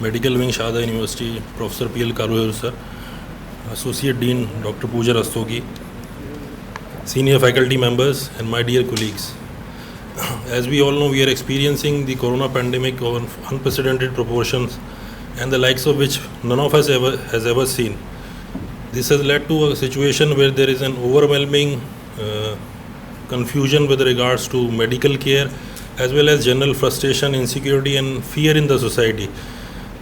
Medical Wing, Sharda University, Professor P.L. Karuher, sir, Associate Dean Dr. Pooja Rastogi, senior faculty members, and my dear colleagues. As we all know, we are experiencing the corona pandemic of unprecedented proportions and the likes of which none of us has ever seen. This has led to a situation where there is an overwhelming confusion with regards to medical care, as well as general frustration, insecurity, and fear in the society.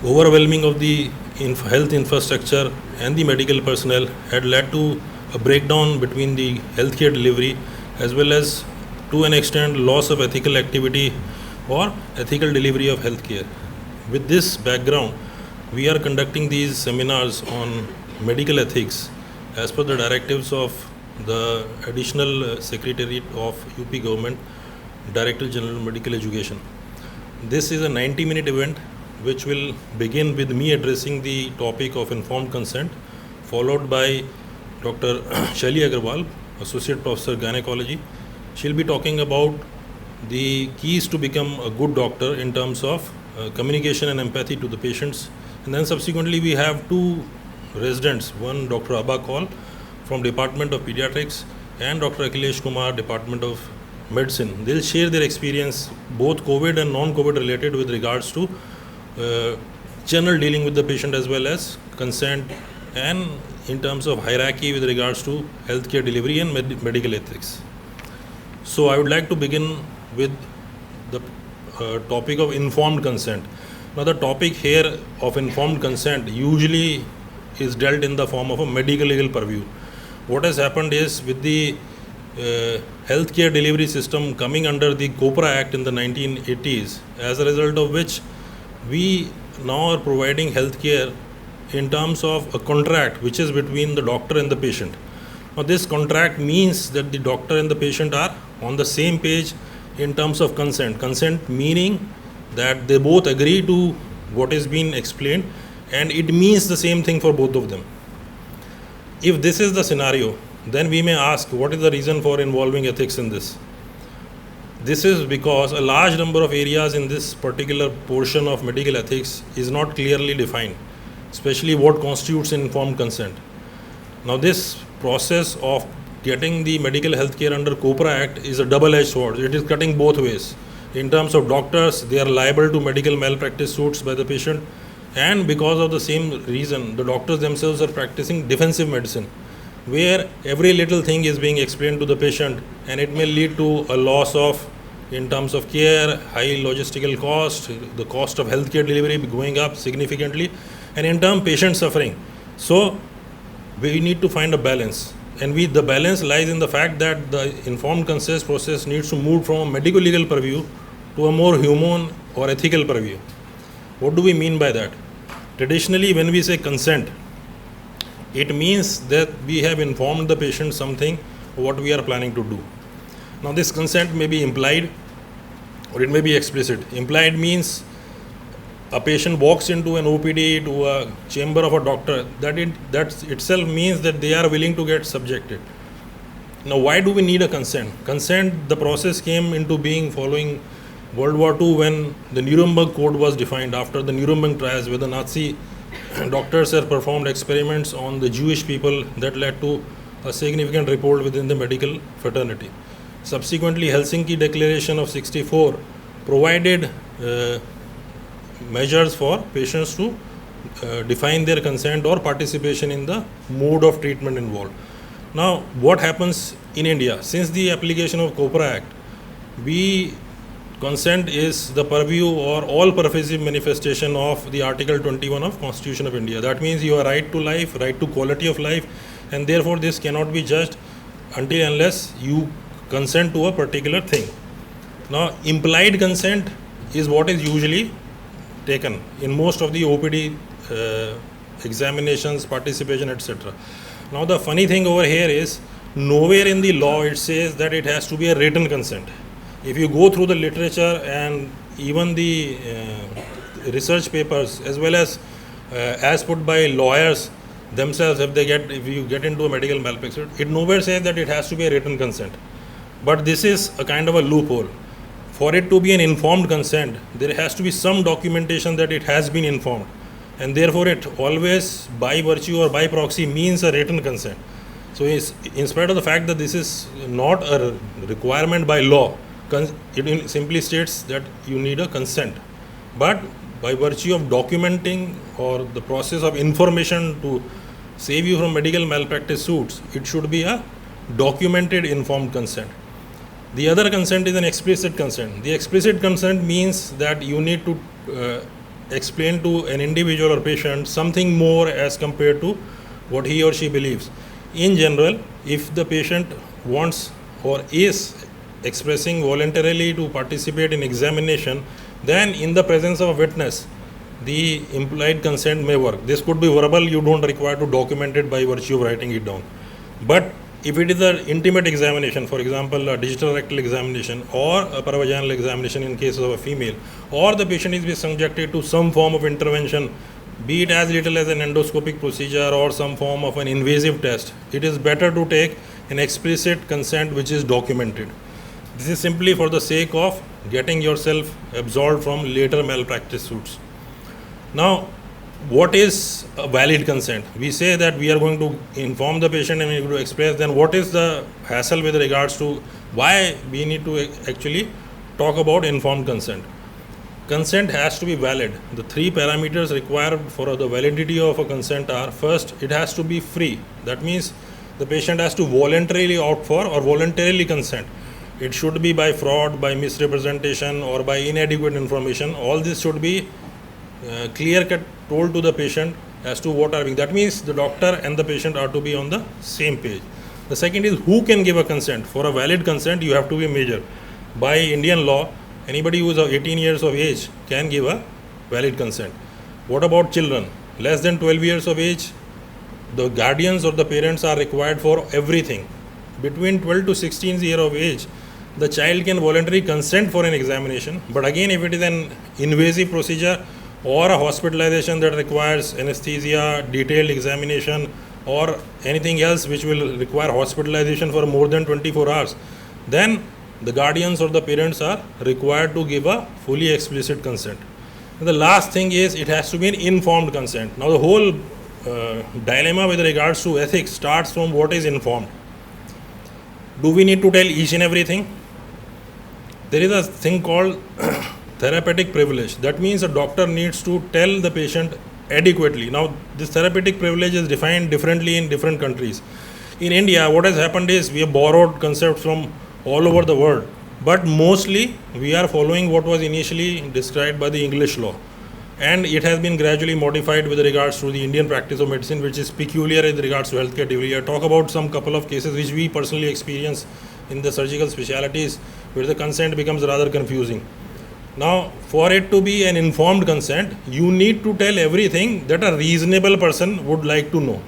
Overwhelming of the health infrastructure and the medical personnel had led to a breakdown between the healthcare delivery, as well as to an extent loss of ethical activity or ethical delivery of healthcare. With this background, we are conducting these seminars on medical ethics as per the directives of the Additional Secretariat of UP Government, Director General Medical Education. This is a 90-minute event which will begin with me addressing the topic of informed consent, followed by Dr. Shaili Agarwal, Associate Professor Gynecology. She'll be talking about the keys to become a good doctor in terms of communication and empathy to the patients. And then subsequently we have two residents, one Dr. Abba Kaul from Department of Pediatrics and Dr. Akhilesh Kumar, Department of Medicine. They'll share their experience, both COVID and non-COVID related, with regards to general dealing with the patient as well as consent, and in terms of hierarchy with regards to healthcare delivery and medical ethics. So I would like to begin with the topic of informed consent. Now the topic here of informed consent usually is dealt in the form of a medical legal purview. What has happened is, with the healthcare delivery system coming under the COPRA Act in the 1980s, as a result of which we now are providing healthcare in terms of a contract which is between the doctor and the patient. Now this contract means that the doctor and the patient are on the same page in terms of consent. Consent meaning that they both agree to what is being explained, and it means the same thing for both of them. If this is the scenario, then we may ask, what is the reason for involving ethics in this? This is because a large number of areas in this particular portion of medical ethics is not clearly defined, especially what constitutes informed consent. Now this process of getting the medical healthcare under COPRA Act is a double-edged sword. It is cutting both ways. In terms of doctors, they are liable to medical malpractice suits by the patient, and because of the same reason, the doctors themselves are practicing defensive medicine, where every little thing is being explained to the patient, and it may lead to a loss of, in terms of care, high logistical cost, the cost of healthcare delivery going up significantly, and in turn patient suffering. So we need to find a balance, and the balance lies in the fact that the informed consent process needs to move from a medical legal purview to a more human or ethical purview. What do we mean by that? Traditionally, when we say consent, it means that we have informed the patient something, what we are planning to do. Now this consent may be implied or it may be explicit. Implied means a patient walks into an OPD, to a chamber of a doctor, that itself means that they are willing to get subjected. Now why do we need a consent? Consent, the process came into being following World War II, when the Nuremberg Code was defined after the Nuremberg trials, where the Nazi doctors have performed experiments on the Jewish people that led to a significant revolt within the medical fraternity. Subsequently, Helsinki Declaration of 64 provided measures for patients to define their consent or participation in the mode of treatment involved. Now, what happens in India? Since the application of COPRA Act, consent is the purview or all-pervasive manifestation of the Article 21 of Constitution of India. That means you have right to life, right to quality of life, and therefore this cannot be judged until unless you consent to a particular thing. Now, implied consent is what is usually taken in most of the OPD examinations, participation, etc. Now, the funny thing over here is, nowhere in the law it says that it has to be a written consent. If you go through the literature and even the research papers, as well as put by lawyers themselves, if you get into a medical malpractice, it nowhere says that it has to be a written consent. But this is a kind of a loophole. for it to be an informed consent, there has to be some documentation that it has been informed, and therefore it always, by virtue or by proxy, means a written consent. So, in spite of the fact that this is not a requirement by law, it simply states that you need a consent. But by virtue of documenting or the process of information to save you from medical malpractice suits, it should be a documented informed consent. The other consent is an explicit consent. The explicit consent means that you need to explain to an individual or patient something more as compared to what he or she believes. In general, if the patient wants or is expressing voluntarily to participate in examination, then in the presence of a witness, the implied consent may work. This could be verbal, you don't require to document it by virtue of writing it down. But if it is an intimate examination, for example, a digital rectal examination or a paravaginal examination in case of a female, or the patient is being subjected to some form of intervention, be it as little as an endoscopic procedure or some form of an invasive test, it is better to take an explicit consent which is documented. This is simply for the sake of getting yourself absolved from later malpractice suits. Now, what is a valid consent? We say that we are going to inform the patient and we are going to express, then what is the hassle with regards to why we need to actually talk about informed consent? Consent has to be valid. The three parameters required for the validity of a consent are: first, it has to be free. That means the patient has to voluntarily opt for or voluntarily consent. It should be by fraud, by misrepresentation, or by inadequate information. All this should be clear-cut told to the patient as to what are being. That means the doctor and the patient are to be on the same page. The second is who can give a consent. For a valid consent, you have to be a major. By Indian law, anybody who is of 18 years of age can give a valid consent. What about children? Less than 12 years of age, the guardians or the parents are required for everything. Between 12 to 16 years of age, the child can voluntarily consent for an examination. But again, if it is an invasive procedure or a hospitalization that requires anesthesia, detailed examination, or anything else which will require hospitalization for more than 24 hours, then the guardians or the parents are required to give a fully explicit consent. And the last thing is it has to be an informed consent. Now, the whole dilemma with regards to ethics starts from what is informed. Do we need to tell each and everything? There is a thing called therapeutic privilege. That means a doctor needs to tell the patient adequately. Now, this therapeutic privilege is defined differently in different countries. In India, what has happened is we have borrowed concepts from all over the world, but mostly we are following what was initially described by the English law, and it has been gradually modified with regards to the Indian practice of medicine, which is peculiar with regards to healthcare delivery. I talk about some couple of cases which we personally experience in the surgical specialities where the consent becomes rather confusing. Now, for it to be an informed consent, you need to tell everything that a reasonable person would like to know.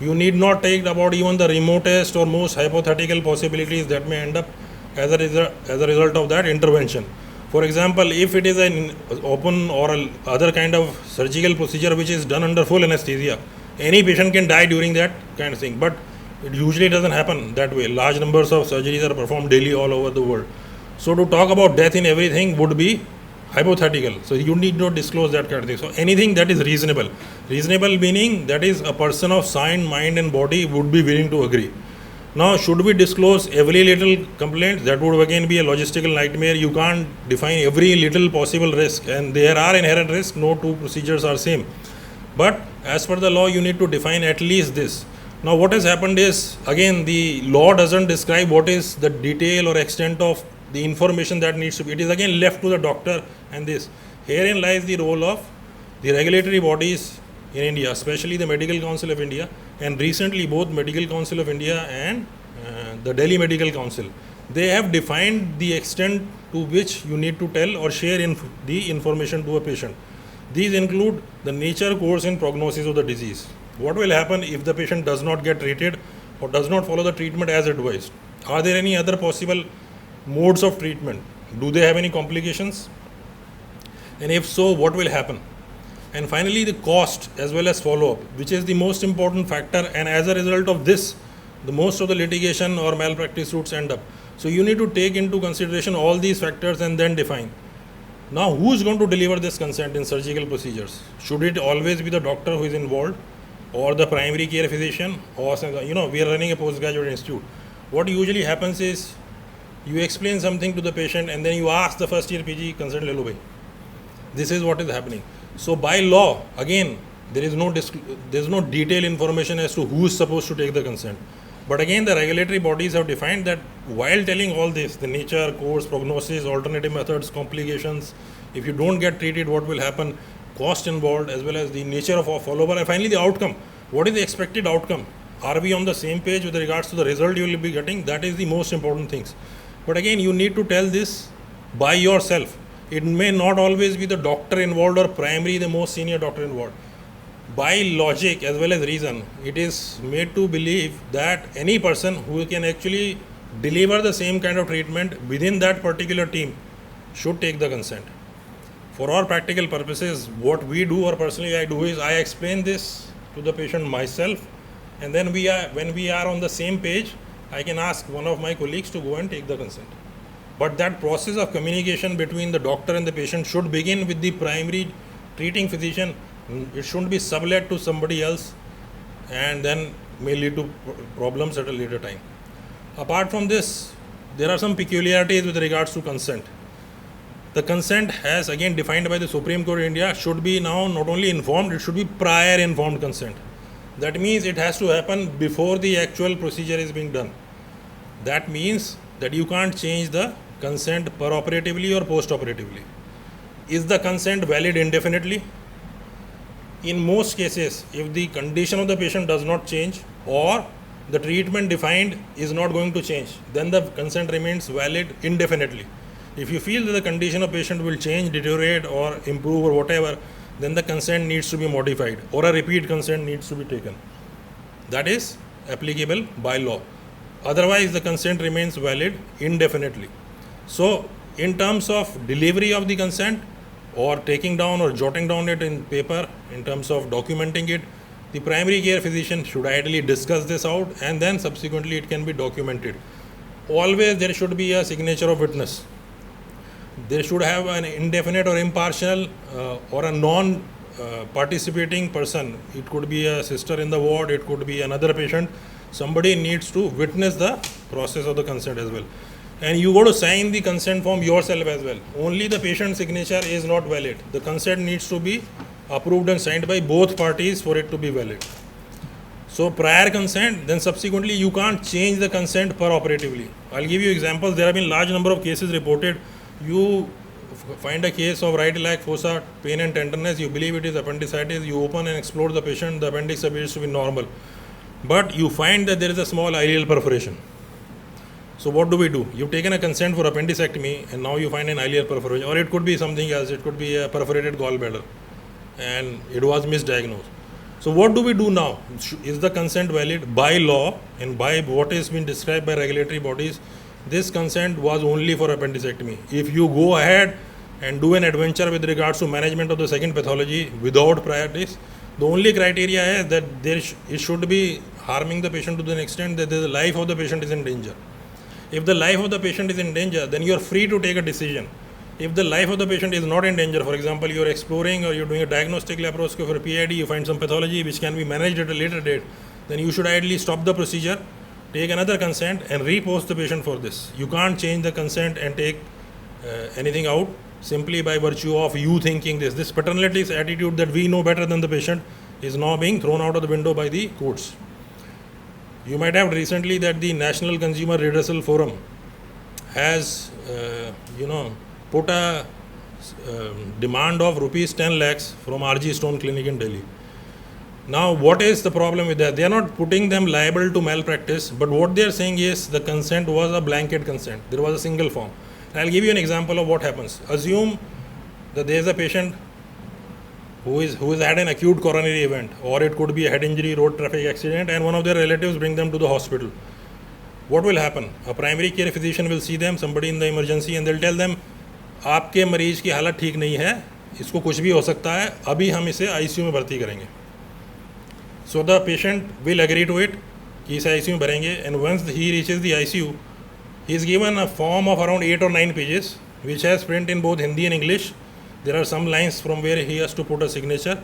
You need not take about even the remotest or most hypothetical possibilities that may end up as a result of that intervention. For example, if it is an open or other kind of surgical procedure which is done under full anesthesia, any patient can die during that kind of thing. But it usually doesn't happen that way. Large numbers of surgeries are performed daily all over the world. So to talk about death in everything would be hypothetical. So you need not disclose that kind of thing. So anything that is reasonable. Reasonable meaning that is a person of sound mind and body would be willing to agree. Now, should we disclose every little complaint? That would again be a logistical nightmare. You can't define every little possible risk, and there are inherent risks. No two procedures are same. But as per the law, you need to define at least this. Now, what has happened is, again, the law doesn't describe what is the detail or extent of the information that needs to be. It is again left to the doctor and this. Herein lies the role of the regulatory bodies in India, especially the Medical Council of India, and recently both Medical Council of India and the Delhi Medical Council. They have defined the extent to which you need to tell or share the information to a patient. These include the nature, course, and prognosis of the disease. What will happen if the patient does not get treated or does not follow the treatment as advised? Are there any other possible modes of treatment? Do they have any complications? And if so, what will happen? And finally, the cost as well as follow-up, which is the most important factor, and as a result of this, the most of the litigation or malpractice suits end up. So you need to take into consideration all these factors and then define. Now, who is going to deliver this consent in surgical procedures? Should it always be the doctor who is involved, or the primary care physician, or we are running a postgraduate institute. What usually happens is you explain something to the patient and then you ask the first year PG consent le lo bhai. This is what is happening. So by law, again, there is no detailed information as to who is supposed to take the consent. But again, the regulatory bodies have defined that while telling all this, the nature, course, prognosis, alternative methods, complications, if you don't get treated, what will happen, cost involved, as well as the nature of our follow-up, and finally the outcome. What is the expected outcome? Are we on the same page with regards to the result you will be getting? That is the most important things. But again, you need to tell this by yourself. It may not always be the doctor involved or primary, the most senior doctor involved. By logic as well as reason, it is made to believe that any person who can actually deliver the same kind of treatment within that particular team should take the consent. For all practical purposes, what we do, or personally I do, is I explain this to the patient myself, and then when we are on the same page, I can ask one of my colleagues to go and take the consent. But that process of communication between the doctor and the patient should begin with the primary treating physician. It shouldn't be sublet to somebody else and then may lead to problems at a later time. Apart from this, there are some peculiarities with regards to consent. The consent, as again defined by the Supreme Court of India, should be now not only informed, it should be prior informed consent. That means it has to happen before the actual procedure is being done. That means that you can't change the consent per-operatively or post-operatively. Is the consent valid indefinitely? In most cases, if the condition of the patient does not change or the treatment defined is not going to change, then the consent remains valid indefinitely. If you feel that the condition of patient will change, deteriorate or improve or whatever, then the consent needs to be modified or a repeat consent needs to be taken. That is applicable by law. Otherwise, the consent remains valid indefinitely. So, in terms of delivery of the consent, or taking down or jotting down it in paper, in terms of documenting it, the primary care physician should ideally discuss this out and then subsequently it can be documented. Always there should be a signature of witness. They should have an indefinite or impartial or a non-participating person. It could be a sister in the ward, it could be another patient. Somebody needs to witness the process of the consent as well. And you got to sign the consent form yourself as well. Only the patient's signature is not valid. The consent needs to be approved and signed by both parties for it to be valid. So prior consent, then subsequently you can't change the consent per-operatively. I'll give you examples. There have been large number of cases reported. You find a case of right iliac fossa, pain and tenderness, you believe it is appendicitis, you open and explore the patient, the appendix appears to be normal. But you find that there is a small ileal perforation. So what do we do? You've taken a consent for appendicectomy and now you find an ileal perforation, or it could be something else, it could be a perforated gallbladder and it was misdiagnosed. So what do we do now? Is the consent valid? By law and by what has been described by regulatory bodies, this consent was only for appendicectomy. If you go ahead and do an adventure with regards to management of the second pathology without prior this, the only criteria is that it should be harming the patient to the extent that the life of the patient is in danger. If the life of the patient is in danger, then you are free to take a decision. If the life of the patient is not in danger, for example, you are exploring or you are doing a diagnostic laparoscopy for a PID, you find some pathology which can be managed at a later date, then you should ideally stop the procedure, take another consent and repost the patient for this. You can't change the consent and take anything out simply by virtue of you thinking this. This paternalist attitude that we know better than the patient is now being thrown out of the window by the courts. You might have recently that the National Consumer Redressal Forum has, put a demand of rupees 10 lakhs from RG Stone Clinic in Delhi. Now, what is the problem with that? They are not putting them liable to malpractice, but what they are saying is the consent was a blanket consent. There was a single form. I'll give you an example of what happens. Assume that there is a patient who has had an acute coronary event, or it could be a head injury, road traffic accident, and one of their relatives bring them to the hospital. What will happen? A primary care physician will see them, somebody in the emergency, and they'll tell them, आपके मरीज की हालत ठीक नहीं है, इसको कुछ भी हो सकता है, अभी हम इसे ICU में भर्ती करेंगे. So the patient will agree to it कि इसे ICU में भरेंगे, and once he reaches the ICU, He is given a form of around 8 or 9 pages, which has print in both Hindi and English. There are some lines from where he has to put a signature.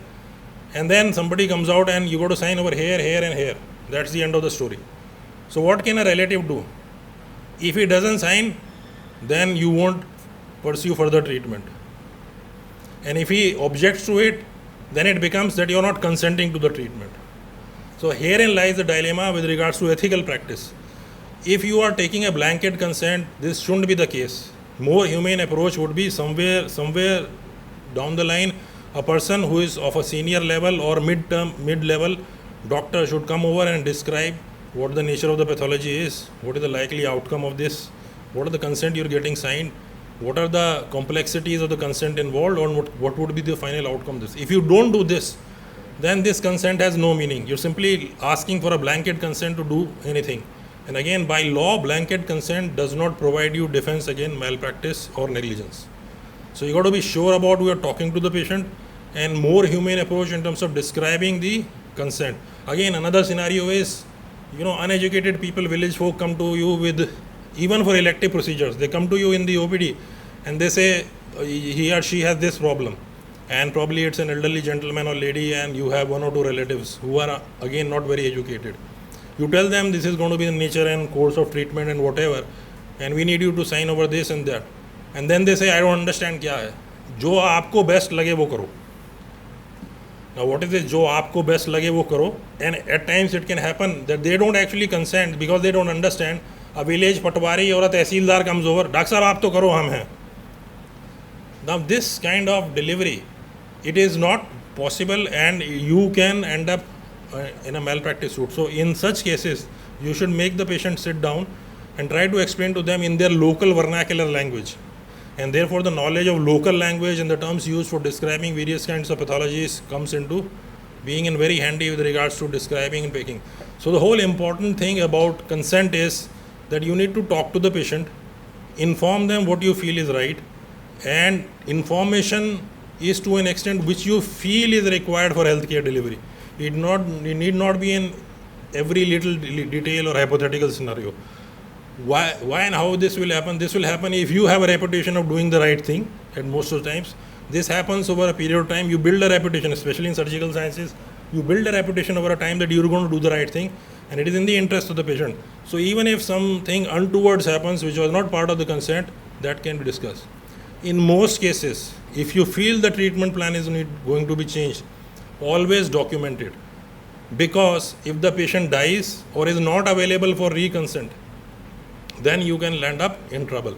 And then somebody comes out and you got to sign over here, here, and here. That's the end of the story. So what can a relative do? If he doesn't sign, then you won't pursue further treatment. And if he objects to it, then it becomes that you're not consenting to the treatment. So herein lies the dilemma with regards to ethical practice. If you are taking a blanket consent, this shouldn't be the case. More humane approach would be somewhere down the line, a person who is of a senior level or mid-level doctor should come over and describe what the nature of the pathology is, what is the likely outcome of this, what are the consent you're getting signed, what are the complexities of the consent involved, or what would be the final outcome of this. If you don't do this, then this consent has no meaning. You're simply asking for a blanket consent to do anything. And again, by law, blanket consent does not provide you defense against malpractice or negligence. So you got to be sure about we are talking to the patient, and more humane approach in terms of describing the consent. Again, another scenario is, uneducated people, village folk come to you with, even for elective procedures, they come to you in the OPD and they say he or she has this problem, and probably it's an elderly gentleman or lady, and you have one or two relatives who are again not very educated. You tell them this is going to be the nature and course of treatment and whatever, and we need you to sign over this and that. And then they say, I don't understand क्या है. जो आपको best लगे वो करो. Now what is it? जो आपको best लगे वो करो. And at times it can happen that they don't actually consent because they don't understand. A village पटवारी और a tehsildar comes over. Doctor साहब आप तो करो, हम हैं. Now this kind of delivery, it is not possible, and you can end up in a malpractice suit. So in such cases, you should make the patient sit down and try to explain to them in their local vernacular language. And therefore the knowledge of local language and the terms used for describing various kinds of pathologies comes into being in very handy with regards to describing and picking. So the whole important thing about consent is that you need to talk to the patient, inform them what you feel is right, and information is to an extent which you feel is required for healthcare delivery. It need not be in every little detail or hypothetical scenario. Why and how this will happen? This will happen if you have a reputation of doing the right thing, and most of the times this happens over a period of time. You build a reputation, especially in surgical sciences, you build a reputation over a time that you're going to do the right thing, and it is in the interest of the patient. So even if something untowards happens which was not part of the consent, that can be discussed. In most cases, if you feel the treatment plan is going to be changed, always document it, because if the patient dies or is not available for reconsent, then you can land up in trouble.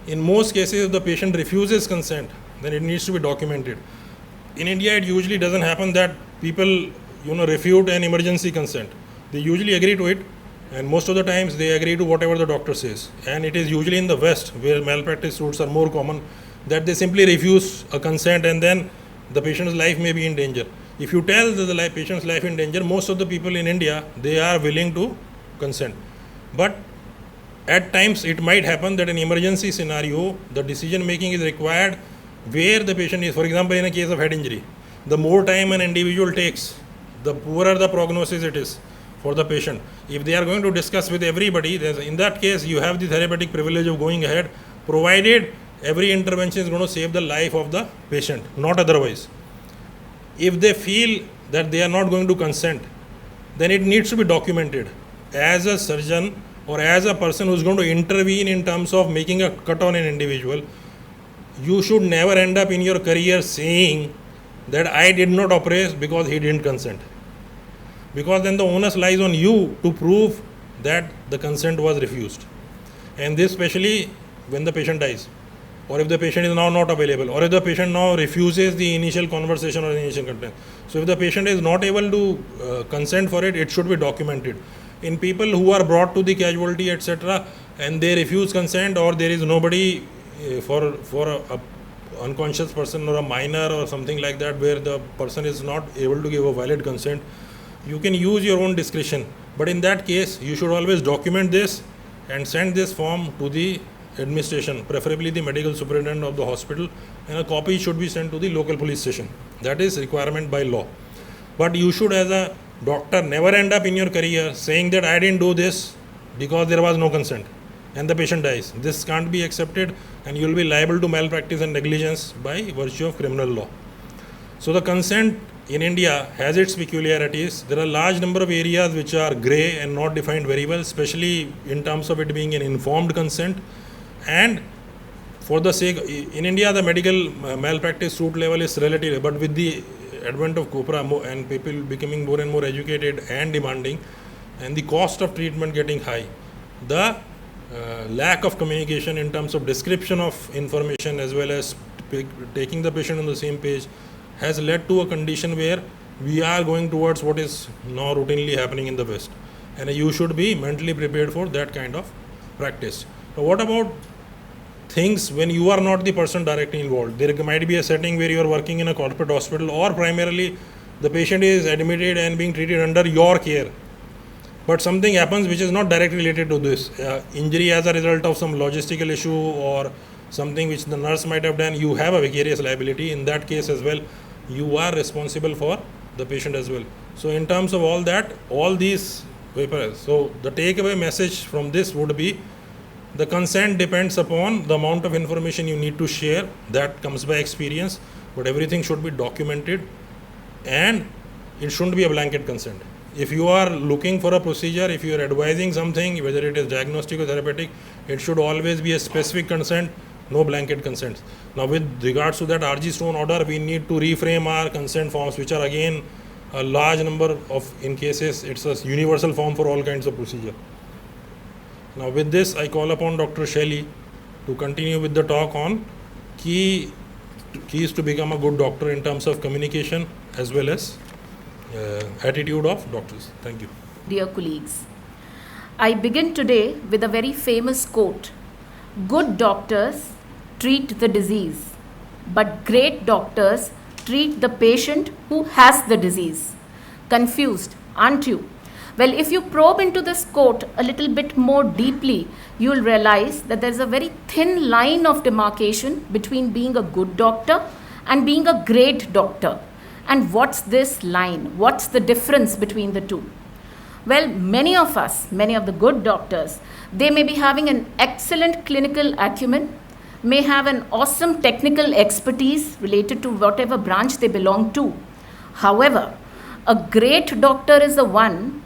In most cases, if the patient refuses consent, then it needs to be documented. In India, it usually doesn't happen that people, refute an emergency consent. They usually agree to it, and most of the times they agree to whatever the doctor says. And it is usually in the West, where malpractice suits are more common, that they simply refuse a consent, and then the patient's life may be in danger. If you tell the patient's life in danger, most of the people in India, they are willing to consent. But at times it might happen that in emergency scenario, the decision making is required where the patient is. For example, in a case of head injury, the more time an individual takes, the poorer the prognosis it is for the patient. If they are going to discuss with everybody, in that case you have the therapeutic privilege of going ahead, provided every intervention is going to save the life of the patient, not otherwise. If they feel that they are not going to consent, then it needs to be documented. As a surgeon or as a person who is going to intervene in terms of making a cut on an individual, you should never end up in your career saying that I did not operate because he didn't consent. Because then the onus lies on you to prove that the consent was refused. And this especially when the patient dies, or if the patient is now not available, or if the patient now refuses the initial conversation or initial content. So if the patient is not able to consent for it, it should be documented. In people who are brought to the casualty, etc., and they refuse consent, or there is nobody for a unconscious person or a minor or something like that, where the person is not able to give a valid consent, you can use your own discretion. But in that case, you should always document this and send this form to the administration, preferably the medical superintendent of the hospital, and a copy should be sent to the local police station. That is requirement by law. But you should, as a doctor, never end up in your career saying that I didn't do this because there was no consent. and the patient dies. This can't be accepted, and you will be liable to malpractice and negligence by virtue of criminal law. So the consent in India has its peculiarities. There are a large number of areas which are grey and not defined very well, especially in terms of it being an informed consent. And for the sake, in India, the medical malpractice suit level is relative, but with the advent of COPRA and people becoming more and more educated and demanding, and the cost of treatment getting high, the lack of communication in terms of description of information as well as taking the patient on the same page has led to a condition where we are going towards what is now routinely happening in the West. And you should be mentally prepared for that kind of practice. Now, what about things when you are not the person directly involved? There might be a setting where you are working in a corporate hospital, or primarily the patient is admitted and being treated under your care. But something happens which is not directly related to this. Injury as a result of some logistical issue or something which the nurse might have done, you have a vicarious liability. In that case as well, you are responsible for the patient as well. So in terms of all that, all these papers, so the takeaway message from this would be the consent depends upon the amount of information you need to share. That comes by experience, but everything should be documented, and it shouldn't be a blanket consent. If you are looking for a procedure, if you are advising something, whether it is diagnostic or therapeutic, it should always be a specific consent, no blanket consents. Now, with regards to that RG Stone order, we need to reframe our consent forms, which are again a large number of, in cases, it's a universal form for all kinds of procedure. Now, with this, I call upon Dr. Shelley to continue with the talk on keys to become a good doctor in terms of communication as well as attitude of doctors. Thank you. Dear colleagues, I begin today with a very famous quote. Good doctors treat the disease, but great doctors treat the patient who has the disease. Confused, aren't you? Well, if you probe into this quote a little bit more deeply, you will realize that there's a very thin line of demarcation between being a good doctor and being a great doctor. And what's this line? What's the difference between the two? Well, many of the good doctors, they may be having an excellent clinical acumen, may have an awesome technical expertise related to whatever branch they belong to. However, a great doctor is the one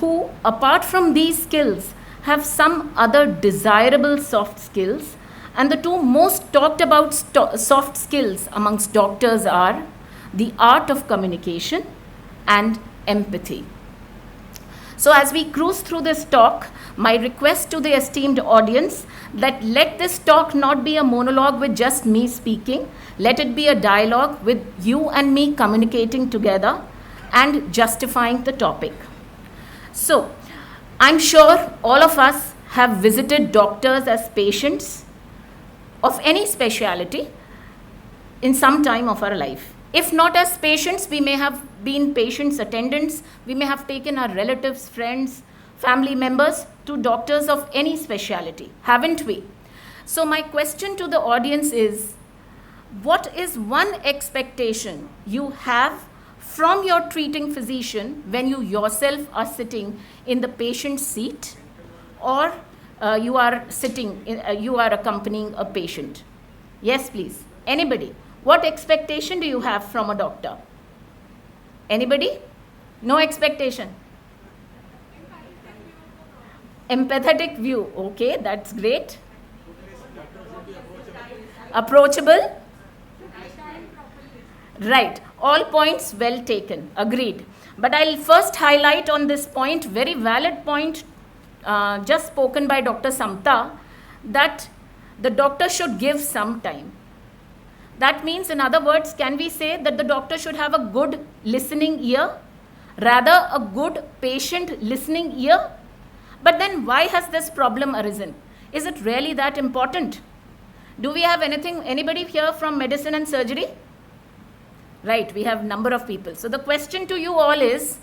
who, apart from these skills, have some other desirable soft skills. And the two most talked about soft skills amongst doctors are the art of communication and empathy. So as we cruise through this talk, my request to the esteemed audience that let this talk not be a monologue with just me speaking. Let it be a dialogue with you and me communicating together and justifying the topic. So, I'm sure all of us have visited doctors as patients of any specialty in some time of our life. If not as patients, we may have been patients' attendants, we may have taken our relatives, friends, family members to doctors of any specialty, haven't we? So my question to the audience is, what is one expectation you have from your treating physician when you yourself are sitting in the patient's seat, or you are accompanying a patient? Yes, please. Anybody? What expectation do you have from a doctor? Anybody? No expectation. Empathetic view. Okay, that's great. Approachable. Right. All points well taken. Agreed. But I'll first highlight on this point, very valid point just spoken by Dr. Samta, that the doctor should give some time. That means, in other words, can we say that the doctor should have a good listening ear, rather a good patient listening ear? But then why has this problem arisen? Is it really that important? Do we have anybody here from medicine and surgery? Right, we have number of people. So the question to you all is,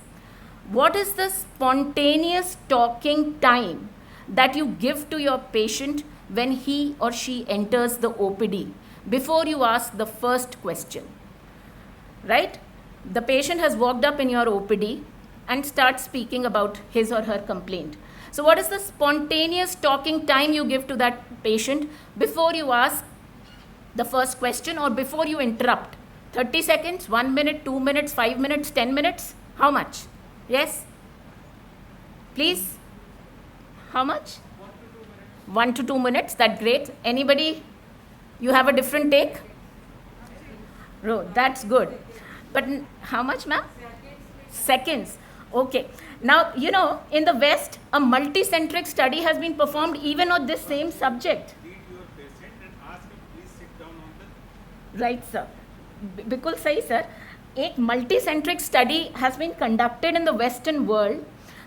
what is the spontaneous talking time that you give to your patient when he or she enters the OPD before you ask the first question? Right? The patient has walked up in your OPD and starts speaking about his or her complaint. So what is the spontaneous talking time you give to that patient before you ask the first question or before you interrupt? 30 seconds, 1 minute, 2 minutes, 5 minutes, 10 minutes? How much? Yes? Please? How much? 1 to 2 minutes. That's great. Anybody? You have a different take? Oh, that's good. But how much, ma'am? Seconds. Okay. Now, you know, in the West, a multicentric study has been performed even on this same subject. Lead your patient and ask him, please sit down on the. Right, sir. बिल्कुल सही sir. एक multicentric study has been conducted in the Western world,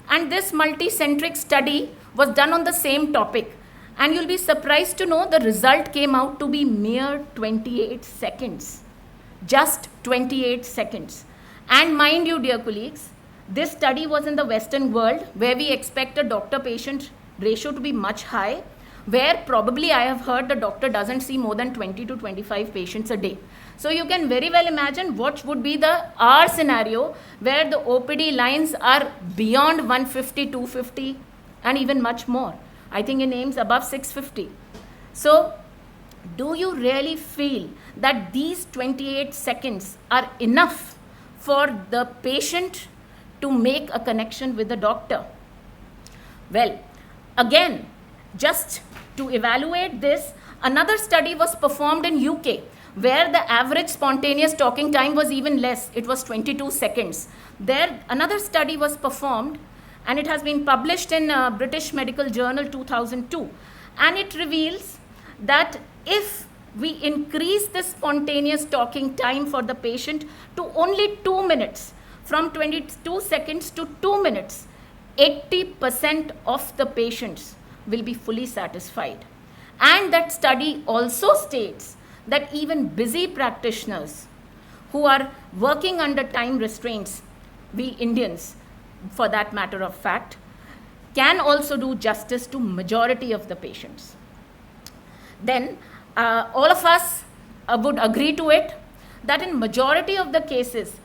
and this multicentric study was done on the same topic. And you'll be surprised to know the result came out to be mere 28 seconds. Just 28 seconds. And mind you, dear colleagues, this study was in the Western world where we expect a doctor-patient ratio to be much high, where probably I have heard the doctor doesn't see more than 20 to 25 patients a day. So you can very well imagine what would be our scenario where the OPD lines are beyond 150, 250 and even much more. I think in AIIMS above 650. So do you really feel that these 28 seconds are enough for the patient to make a connection with the doctor? Well, again, just to evaluate this, another study was performed in UK where the average spontaneous talking time was even less. It was 22 seconds. There, another study was performed, and it has been published in British Medical Journal 2002. And it reveals that if we increase the spontaneous talking time for the patient to only 2 minutes, from 22 seconds to 2 minutes, 80% of the patients will be fully satisfied. And that study also states that even busy practitioners who are working under time restraints, we Indians, for that matter of fact, can also do justice to majority of the patients. Then all of us would agree to it that in majority of the cases,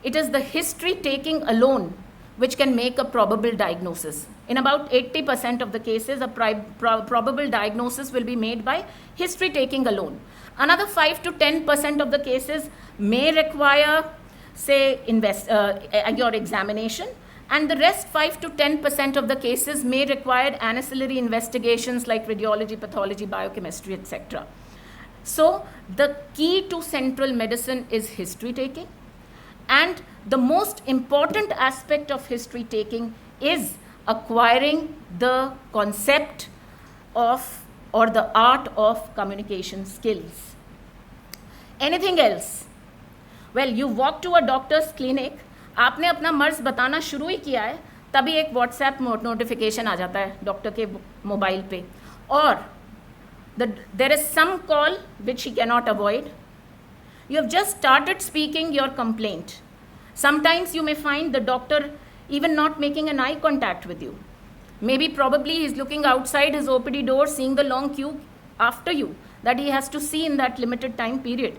it is the history taking alone which can make a probable diagnosis. In about 80% of the cases, a probable diagnosis will be made by history taking alone. Another 5 to 10% of the cases may require, say, your examination, and the rest 5 to 10% of the cases may require ancillary investigations like radiology, pathology, biochemistry, etc. So the key to central medicine is history taking, and the most important aspect of history taking is acquiring the concept of or the art of communication skills. Anything else? Well, you walk to a doctor's clinic, आपने अपना मर्ज बताना शुरू ही किया है, तभी एक WhatsApp notification आ जाता है डॉक्टर के मोबाइल पे, और there is some call which he cannot avoid. You have just started speaking your complaint. Sometimes you may find the doctor even not making an eye contact with you. Maybe probably he's looking outside his OPD door, seeing the long queue after you that he has to see in that limited time period.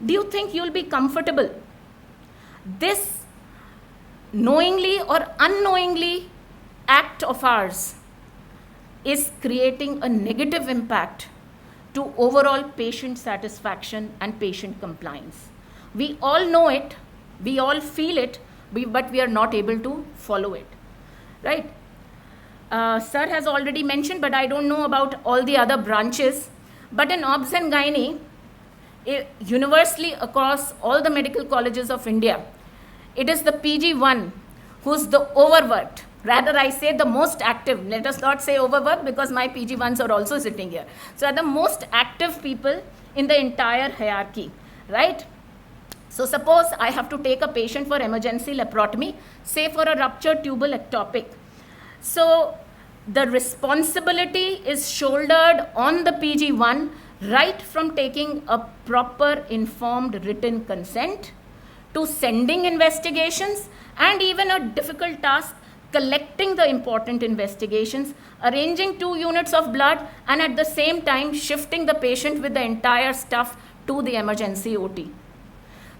Do you think you'll be comfortable? This knowingly or unknowingly act of ours is creating a negative impact to overall patient satisfaction and patient compliance. We all know it, we all feel it, but we are not able to follow it, right? Sir has already mentioned, but I don't know about all the other branches. But in Obs and Gynae, universally across all the medical colleges of India, it is the PG1 who's the overworked. Rather, I say the most active. Let us not say overworked because my PG1s are also sitting here. So, are the most active people in the entire hierarchy, right? So, suppose I have to take a patient for emergency laparotomy, say for a ruptured tubal ectopic. So, the responsibility is shouldered on the PG1 right from taking a proper informed written consent to sending investigations, and even a difficult task collecting the important investigations, arranging 2 units of blood, and at the same time shifting the patient with the entire stuff to the emergency OT.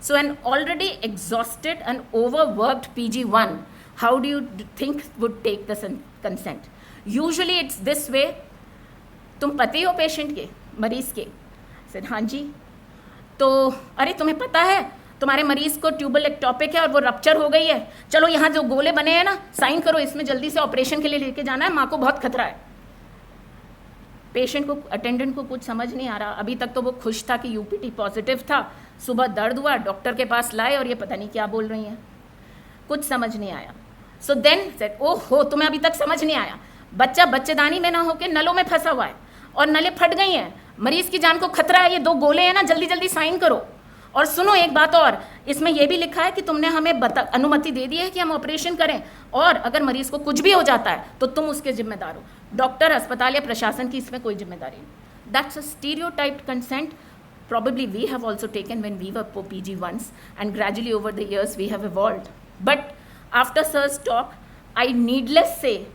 So an already exhausted and overworked PG1 how do you think would take the consent? Usually it's this way, तुम पति हो patient के, मरीज़ के? Sir हाँ जी. तो अरे तुम्हें पता है तुम्हारे मरीज़ को ट्यूबल एक्टोपिक है और वो रप्चर हो गई है, चलो यहाँ जो गोले बने हैं ना साइन करो, इसमें जल्दी से ऑपरेशन के लिए लेके जाना है, माँ को बहुत खतरा है. पेशेंट को, अटेंडेंट को कुछ समझ नहीं आ रहा. अभी तक तो वो खुश था कि यूपीटी पॉजिटिव था, सुबह दर्द हुआ, डॉक्टर के पास लाए और ये पता नहीं क्या बोल रही हैं, कुछ समझ नहीं आया. सो देन सेड, ओहो तुम्हें अभी तक समझ नहीं आया, बच्चा बच्चेदानी में ना होकर नलों में फंसा हुआ है और नलें फट गई हैं, मरीज़ की जान को खतरा है, ये 2 गोले हैं ना, जल्दी जल्दी साइन करो. और सुनो एक बात और, इसमें यह भी लिखा है कि तुमने हमें अनुमति दे दी है कि हम ऑपरेशन करें, और अगर मरीज़ को कुछ भी हो जाता है तो तुम उसके जिम्मेदार हो. डॉक्टर, अस्पताल या प्रशासन की इसमें कोई जिम्मेदारी नहीं. That's a stereotyped consent. Probably we have also taken when we were PG once, and gradually over the years we have evolved. But after Sir's talk, I needless say,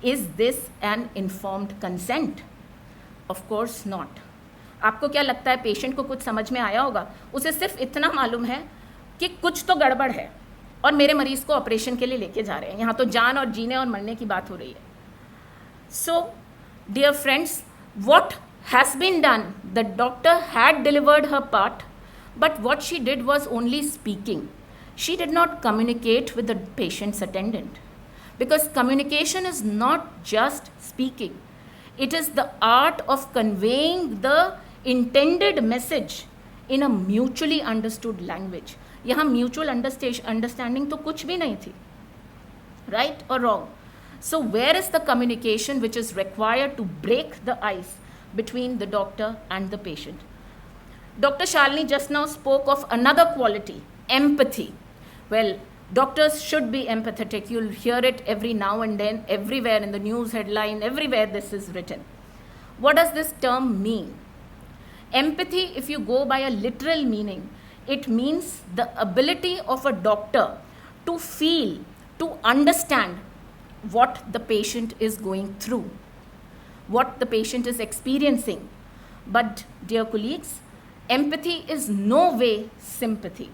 is this an informed consent? Of course not. आपको क्या लगता है patient को कुछ समझ में आया होगा? उसे सिर्फ इतना मालूम है कि कुछ तो गड़बड़ है और मेरे मरीज़ को ऑपरेशन के लिए लेके जा रहे हैं. यहाँ तो जान और जीने और मरने की बात हो रही है. So, dear friends, what has been done? The doctor had delivered her part, but what she did was only speaking. She did not communicate with the patient's attendant, because communication is not just speaking. It is the art of conveying the intended message in a mutually understood language. यहाँ mutual understanding तो कुछ भी नहीं थी, right or wrong? So where is the communication which is required to break the ice between the doctor and the patient? Dr. Shalini just now spoke of another quality, empathy. Well, doctors should be empathetic. You'll hear it every now and then, everywhere in the news headline, everywhere this is written. What does this term mean? Empathy, if you go by a literal meaning, it means the ability of a doctor to feel, to understand what the patient is going through, what the patient is experiencing. But dear colleagues, empathy is no way sympathy.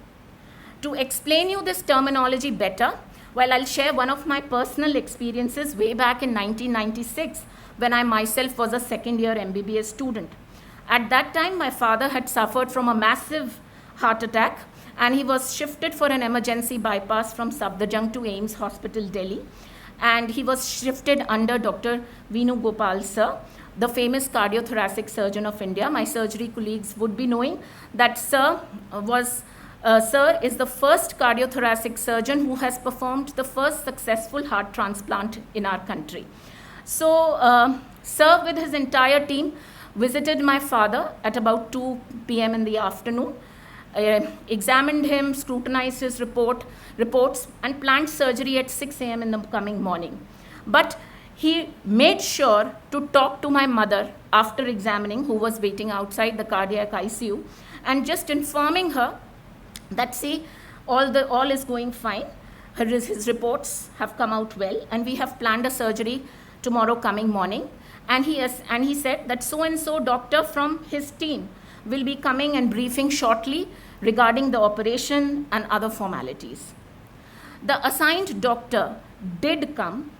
To explain you this terminology better, well, I'll share one of my personal experiences way back in 1996 when I myself was a second year MBBS student. At that time, my father had suffered from a massive heart attack and he was shifted for an emergency bypass from Safdarjung to AIIMS Hospital, Delhi. And he was shifted under Dr. Venu Gopal sir, the famous cardiothoracic surgeon of India. My surgery colleagues would be knowing that sir is the first cardiothoracic surgeon who has performed the first successful heart transplant in our country. So sir with his entire team visited my father at about 2 p.m. in the afternoon, examined him, scrutinized his reports, and planned surgery at 6 a.m. in the coming morning. But he made sure to talk to my mother after examining, who was waiting outside the cardiac ICU, and just informing her that, see, all is going fine. His reports have come out well, and we have planned a surgery tomorrow coming morning. And he said that so-and-so doctor from his team will be coming and briefing shortly regarding the operation and other formalities. The assigned doctor did come,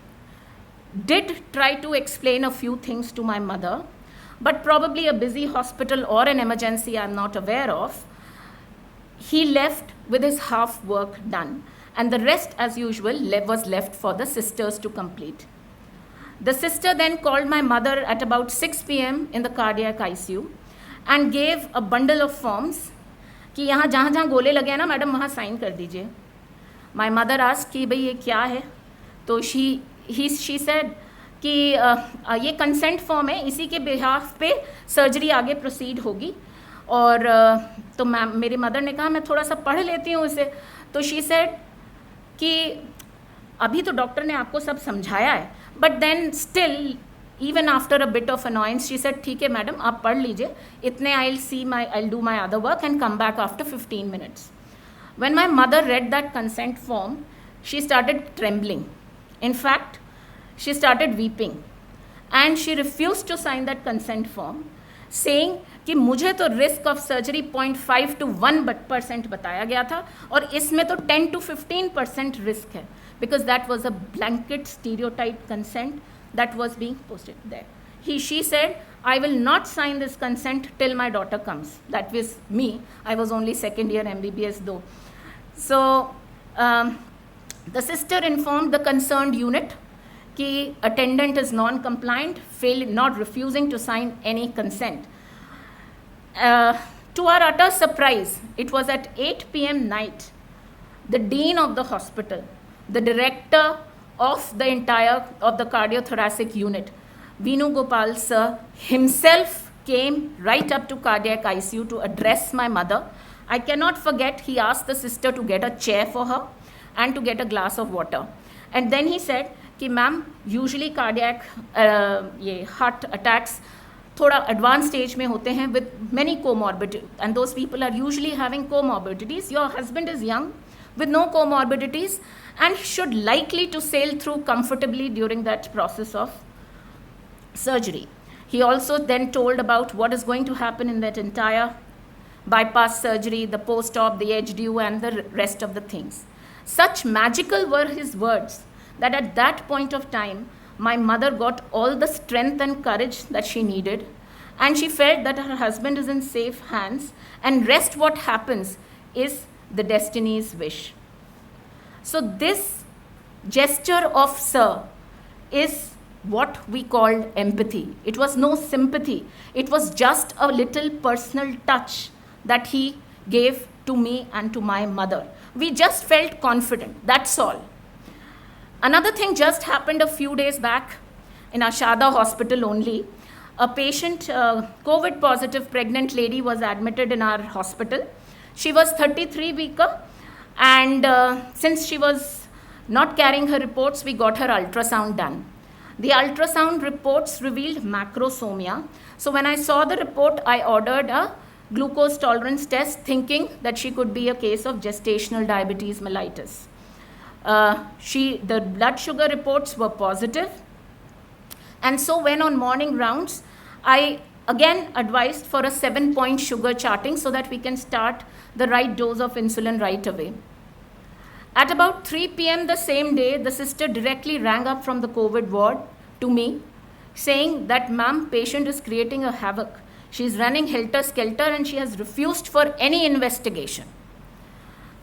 did try to explain a few things to my mother, but probably a busy hospital or an emergency I'm not aware of. He left with his half work done, and the rest, as usual, was left for the sisters to complete. The sister then called my mother at about 6 p.m. in the cardiac ICU and gave a bundle of forms कि यहाँ जहाँ जहाँ गोले लगे हैं ना madam वहाँ sign कर दीजिए. My mother asked कि भाई ये क्या है, तो she said कि ये कंसेंट फॉर्म है, इसी के बिहाफ पे सर्जरी आगे प्रोसीड होगी. और तो मेरी मदर ने कहा मैं थोड़ा सा पढ़ लेती हूँ इसे. तो she said कि अभी तो डॉक्टर ने आपको सब समझाया है, but then still even after a bit of annoyance, she said, ठीक है मैडम आप पढ़ लीजिए, इतने I'll do my other work and come back after 15 minutes. When my mother read that consent form, she started trembling. In fact, she started weeping. And she refused to sign that consent form, saying कि मुझे तो risk of surgery 0.5 to 1% बताया गया था और इसमें तो 10 to 15% risk है. because that was a blanket stereotype consent that was being posted there. She said, I will not sign this consent till my daughter comes. That was me. I was only second year MBBS though. So the sister informed the concerned unit कि attendant is non-compliant, not refusing to sign any consent. To our utter surprise, it was at 8 p.m. night, the dean of the hospital, the director of the cardiothoracic unit, Venu Gopal sir himself came right up to cardiac ICU to address my mother. I cannot forget, he asked the sister to get a chair for her and to get a glass of water. And then he said, कि ma'am usually cardiac ये heart attacks थोड़ा advance stage में होते हैं with many comorbidity and those people are usually having comorbidities. Your husband is young with no comorbidities and should likely to sail through comfortably during that process of surgery. He also then told about what is going to happen in that entire bypass surgery, the post-op, the HDU and the rest of the things. Such magical were his words that at that point of time, my mother got all the strength and courage that she needed, and she felt that her husband is in safe hands, and rest what happens is the destiny's wish. So this gesture of sir is what we called empathy. It was no sympathy. It was just a little personal touch that he gave to me and to my mother. We just felt confident. That's all. Another thing just happened a few days back in Ashada hospital only. A patient, COVID positive pregnant lady was admitted in our hospital. She was 33 weeker, and since she was not carrying her reports, we got her ultrasound done. The ultrasound reports revealed macrosomia. So when I saw the report, I ordered a glucose tolerance test, thinking that she could be a case of gestational diabetes mellitus. The blood sugar reports were positive, and so when on morning rounds, I again advised for a 7-point sugar charting so that we can start the right dose of insulin right away. At about 3 p.m. the same day, the sister directly rang up from the COVID ward to me, saying that, ma'am, patient is creating a havoc. She is running helter-skelter and she has refused for any investigation.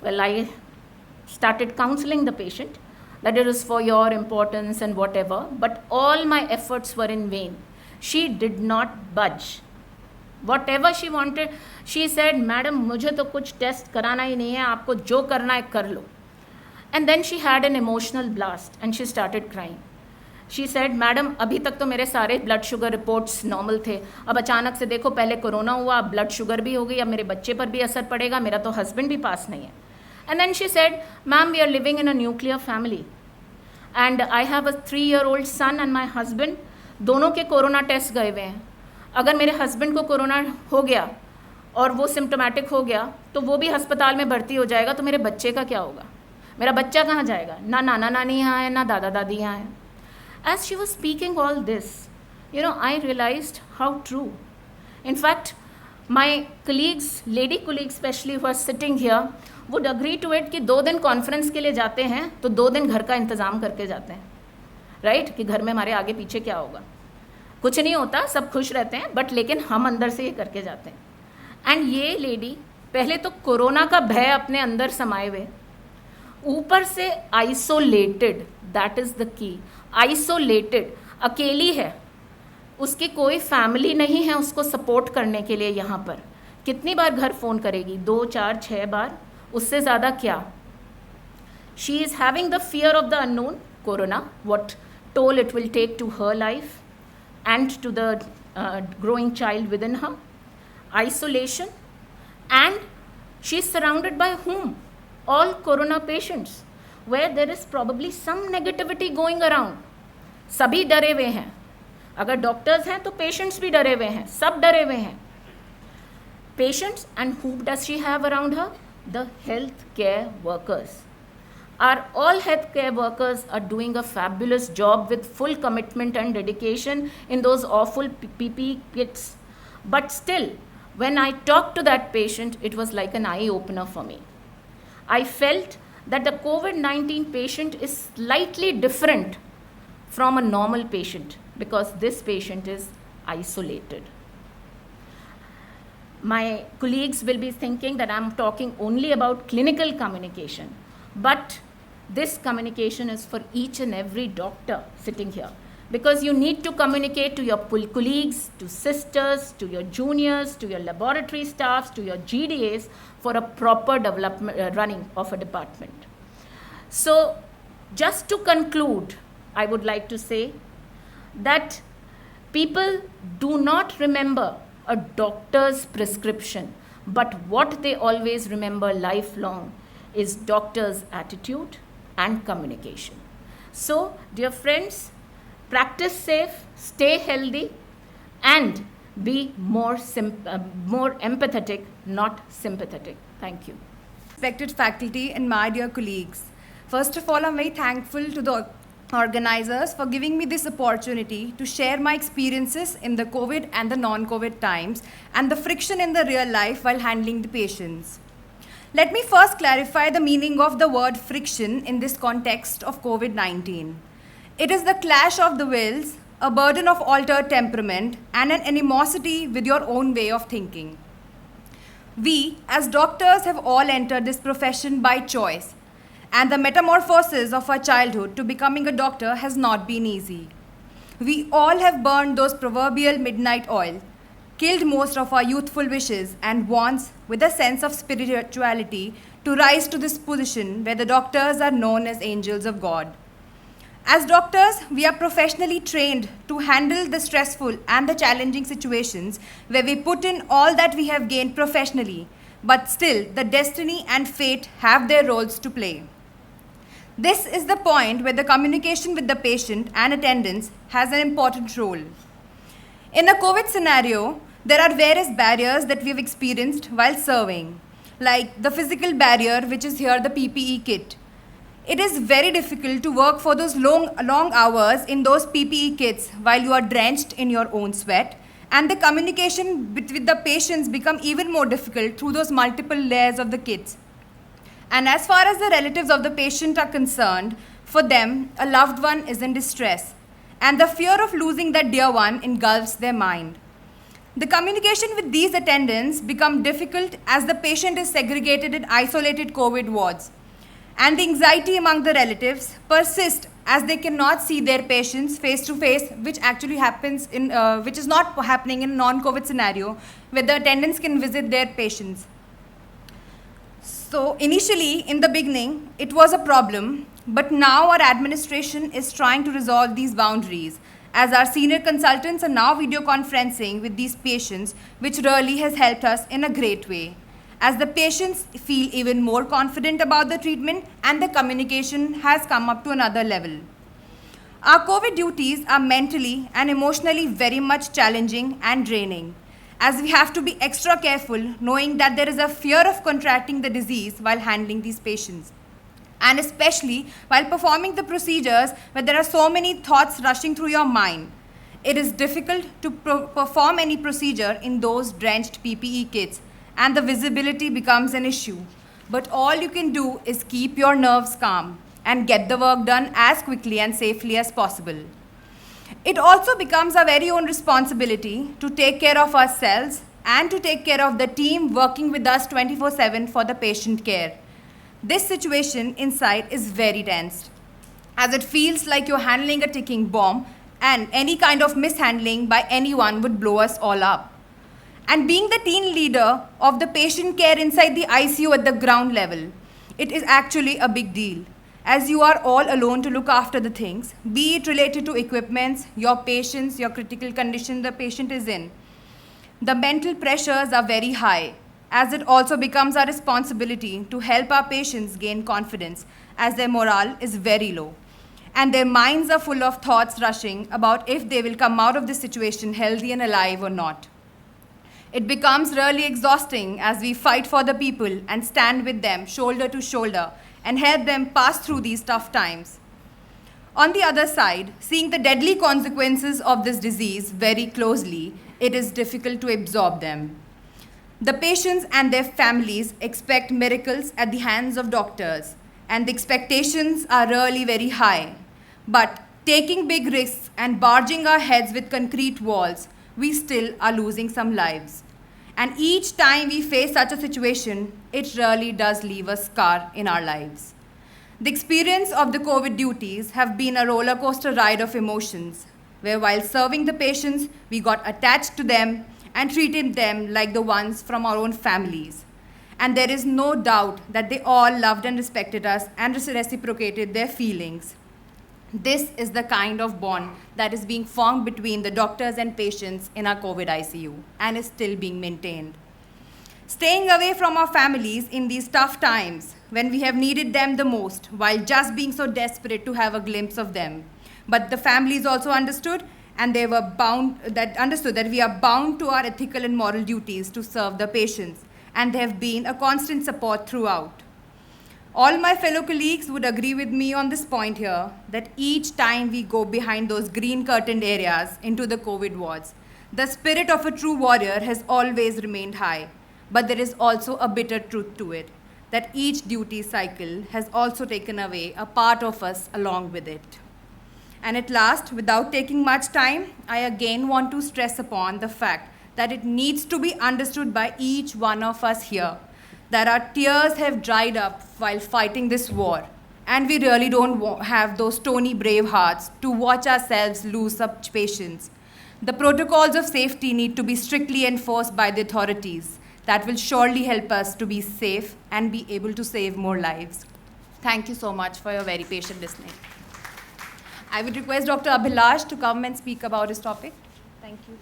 Well, I started counseling the patient that it is for your importance and whatever, but all my efforts were in vain. She did not budge. Whatever she wanted, she said, madam, मुझे तो कुछ test कराना ही नहीं है, आपको जो करना है कर लो. And then she had an emotional blast and she started crying. She said, madam, अभी तक तो मेरे सारे ब्लड शुगर रिपोर्ट्स नॉर्मल थे, अब अचानक से देखो, पहले कोरोना हुआ, अब ब्लड शुगर भी हो गई, अब मेरे बच्चे पर भी असर पड़ेगा, मेरा तो हस्बैंड भी पास नहीं है. And then she said, ma'am, we are living in a nuclear family and I have a 3-year-old son and my husband, दोनों के कोरोना टेस्ट गए हुए हैं. अगर मेरे हस्बैंड को कोरोना हो गया और वो सिम्टोमेटिक हो गया तो वो भी अस्पताल में भर्ती हो जाएगा, तो मेरे बच्चे का क्या होगा? मेरा बच्चा कहाँ जाएगा? ना नाना नानी यहाँ है, ना दादा दादी यहाँ है. As she was speaking all this, I realized how true. In fact, my colleagues, lady colleagues especially who are sitting here, would agree to it कि 2 दिन कॉन्फ्रेंस के लिए जाते हैं तो 2 दिन घर का इंतज़ाम करके जाते हैं, राइट? कि घर में हमारे आगे पीछे क्या होगा, कुछ नहीं होता, सब खुश रहते हैं, बट लेकिन हम अंदर से ये करके जाते हैं. एंड ये लेडी पहले तो कोरोना का भय अपने अंदर समाये हुए, ऊपर से isolated, that is the key, isolated, अकेली है, उसकी कोई फैमिली नहीं है उसको सपोर्ट करने के लिए. यहाँ पर कितनी बार घर फ़ोन करेगी? 2, 4, 6 बार, उससे ज़्यादा क्या? She is having the fear of the unknown, corona, what toll it will take to her life and to the growing child within her, isolation, and she is surrounded by whom? All corona patients, where there is probably some negativity going around. सभी डरे हुए हैं, अगर doctors हैं तो patients भी डरे हुए हैं, सब डरे हुए हैं. Patients, and who does she have around her? The health care workers. All healthcare workers are doing a fabulous job with full commitment and dedication in those awful PPE kits. But still, when I talked to that patient, it was like an eye-opener for me. I felt that the COVID-19 patient is slightly different from a normal patient because this patient is isolated. My colleagues will be thinking that I'm talking only about clinical communication, but this communication is for each and every doctor sitting here, because you need to communicate to your colleagues, to sisters, to your juniors, to your laboratory staffs, to your GDAs for a proper development, running of a department. So just to conclude, I would like to say that people do not remember a doctor's prescription, but what they always remember lifelong is doctor's attitude and communication. So, dear friends, practice safe, stay healthy, and be more empathetic, not sympathetic. Thank you. Respected faculty and my dear colleagues, first of all, I'm very thankful to the organizers for giving me this opportunity to share my experiences in the COVID and the non-COVID times and the friction in the real life while handling the patients. Let me first clarify the meaning of the word friction in this context of COVID-19. It is the clash of the wills, a burden of altered temperament, and an animosity with your own way of thinking. We, as doctors, have all entered this profession by choice, and the metamorphosis of our childhood to becoming a doctor has not been easy. We all have burned those proverbial midnight oil, killed most of our youthful wishes and wants with a sense of spirituality to rise to this position where the doctors are known as angels of God. As doctors, we are professionally trained to handle the stressful and the challenging situations where we put in all that we have gained professionally, but still the destiny and fate have their roles to play. This is the point where the communication with the patient and attendants has an important role. In a COVID scenario, there are various barriers that we have experienced while serving, like the physical barrier, which is here the PPE kit. It is very difficult to work for those long hours in those PPE kits while you are drenched in your own sweat, and the communication with the patients become even more difficult through those multiple layers of the kits. And as far as the relatives of the patient are concerned, for them, a loved one is in distress, and the fear of losing that dear one engulfs their mind. The communication with these attendants become difficult as the patient is segregated in isolated COVID wards, and the anxiety among the relatives persists as they cannot see their patients face to face, which actually happens in, which is not happening in a non-COVID scenario, where the attendants can visit their patients. So initially, in the beginning, it was a problem, but now our administration is trying to resolve these boundaries, as our senior consultants are now video conferencing with these patients, which really has helped us in a great way, as the patients feel even more confident about the treatment and the communication has come up to another level. Our COVID duties are mentally and emotionally very much challenging and draining, as we have to be extra careful knowing that there is a fear of contracting the disease while handling these patients. And especially while performing the procedures where there are so many thoughts rushing through your mind. It is difficult to perform any procedure in those drenched PPE kits, and the visibility becomes an issue. But all you can do is keep your nerves calm and get the work done as quickly and safely as possible. It also becomes our very own responsibility to take care of ourselves and to take care of the team working with us 24/7 for the patient care. This situation inside is very tense, as it feels like you're handling a ticking bomb, and any kind of mishandling by anyone would blow us all up. And being the team leader of the patient care inside the ICU at the ground level, it is actually a big deal, as you are all alone to look after the things, be it related to equipments, your patients, your critical condition the patient is in. The mental pressures are very high, as it also becomes our responsibility to help our patients gain confidence, as their morale is very low, and their minds are full of thoughts rushing about if they will come out of this situation healthy and alive or not. It becomes really exhausting as we fight for the people and stand with them shoulder to shoulder and help them pass through these tough times. On the other side, seeing the deadly consequences of this disease very closely, it is difficult to absorb them. The patients and their families expect miracles at the hands of doctors, and the expectations are really very high. But taking big risks and barging our heads with concrete walls, we still are losing some lives. And each time we face such a situation, it really does leave a scar in our lives. The experience of the COVID duties have been a roller coaster ride of emotions, where while serving the patients, we got attached to them and treated them like the ones from our own families. And there is no doubt that they all loved and respected us and reciprocated their feelings. This is the kind of bond that is being formed between the doctors and patients in our COVID ICU and is still being maintained. Staying away from our families in these tough times when we have needed them the most, while just being so desperate to have a glimpse of them. But the families also understood, and they were understood that we are bound to our ethical and moral duties to serve the patients, and they have been a constant support throughout. All my fellow colleagues would agree with me on this point here, that each time we go behind those green curtained areas into the COVID wards, the spirit of a true warrior has always remained high. But there is also a bitter truth to it, that each duty cycle has also taken away a part of us along with it. And at last, without taking much time, I again want to stress upon the fact that it needs to be understood by each one of us here that our tears have dried up while fighting this war, and we really don't have those stony brave hearts to watch ourselves lose such patients. The protocols of safety need to be strictly enforced by the authorities. That will surely help us to be safe and be able to save more lives. Thank you so much for your very patient listening. I would request Dr. Abhilash to come and speak about his topic. Thank you.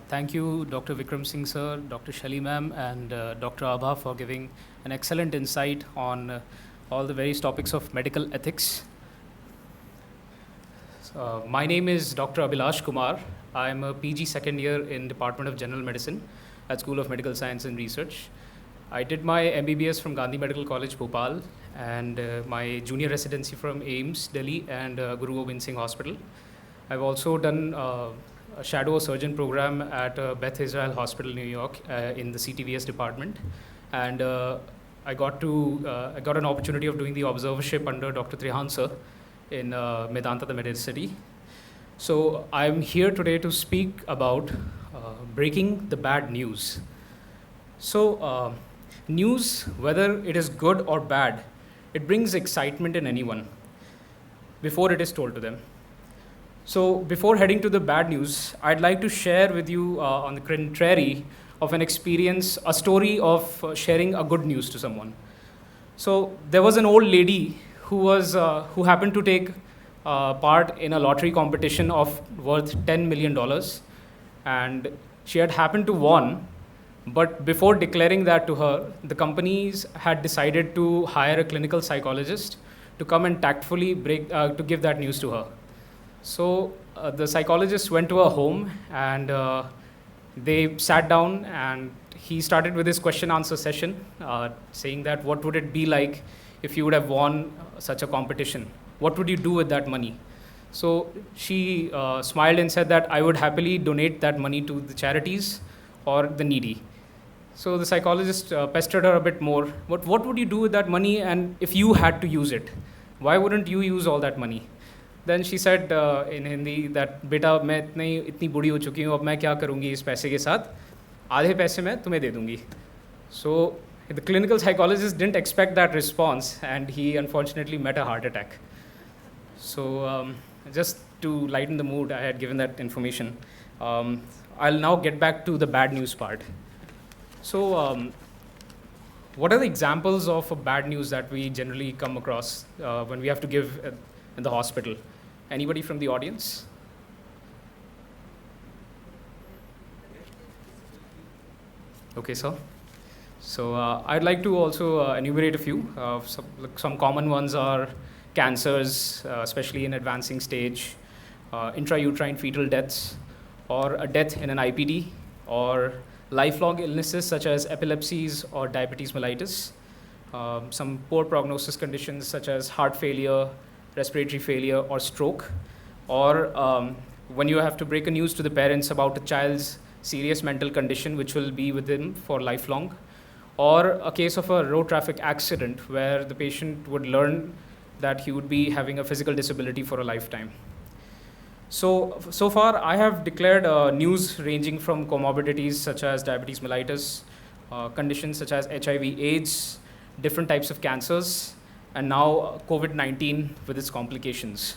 Thank you, Dr. Vikram Singh sir, Dr. Shali ma'am, and Dr. Abha for giving an excellent insight on all the various topics of medical ethics. My name is Dr. Abhilash Kumar. I am a PG second year in Department of General Medicine at School of Medical Science and Research. I did my MBBS from Gandhi Medical College, Bhopal, and my junior residency from AIIMS, Delhi, and Guru Gobind Singh Hospital. I've also done a shadow surgeon program at Beth Israel Hospital, New York, in the CTVS department, and I got an opportunity of doing the observership under Dr. Trihan sir in Medanta, the Medicity. So I'm here today to speak about breaking the bad news. So news, whether it is good or bad, it brings excitement in anyone before it is told to them. So before heading to the bad news, I'd like to share with you on the contrary of an experience, a story of sharing a good news to someone. So there was an old lady who happened to take part in a lottery competition of worth $10 million, and she had happened to won. But before declaring that to her, the companies had decided to hire a clinical psychologist to come and tactfully to give that news to her. So the psychologist went to her home, and they sat down, and he started with his question-answer session, saying that what would it be like if you would have won such a competition? What would you do with that money? So she smiled and said that I would happily donate that money to the charities or the needy. So the psychologist pestered her a bit more. But what would you do with that money, and if you had to use it? Why wouldn't you use all that money? Then she said in Hindi that बेटा मैं इतनी बूढ़ी हो चुकी हूँ, अब मैं क्या करूँगी इस पैसे के साथ? आधे पैसे मैं तुम्हें दे दूँगी. So the clinical psychologist didn't expect that response, and he unfortunately met a heart attack. So just to lighten the mood, I had given that information. I'll now get back to the bad news part. So what are the examples of bad news that we generally come across when we have to give in the hospital? Anybody from the audience? Okay, sir. So I'd like to also enumerate a few. Some common ones are cancers, especially in advancing stage, intrauterine fetal deaths, or a death in an IPD, or lifelong illnesses such as epilepsies or diabetes mellitus, some poor prognosis conditions such as heart failure, respiratory failure, or stroke, or when you have to break a news to the parents about a child's serious mental condition which will be with them for lifelong, or a case of a road traffic accident where the patient would learn that he would be having a physical disability for a lifetime. So far, I have declared news ranging from comorbidities such as diabetes mellitus, conditions such as HIV/AIDS, different types of cancers, and now COVID-19 with its complications.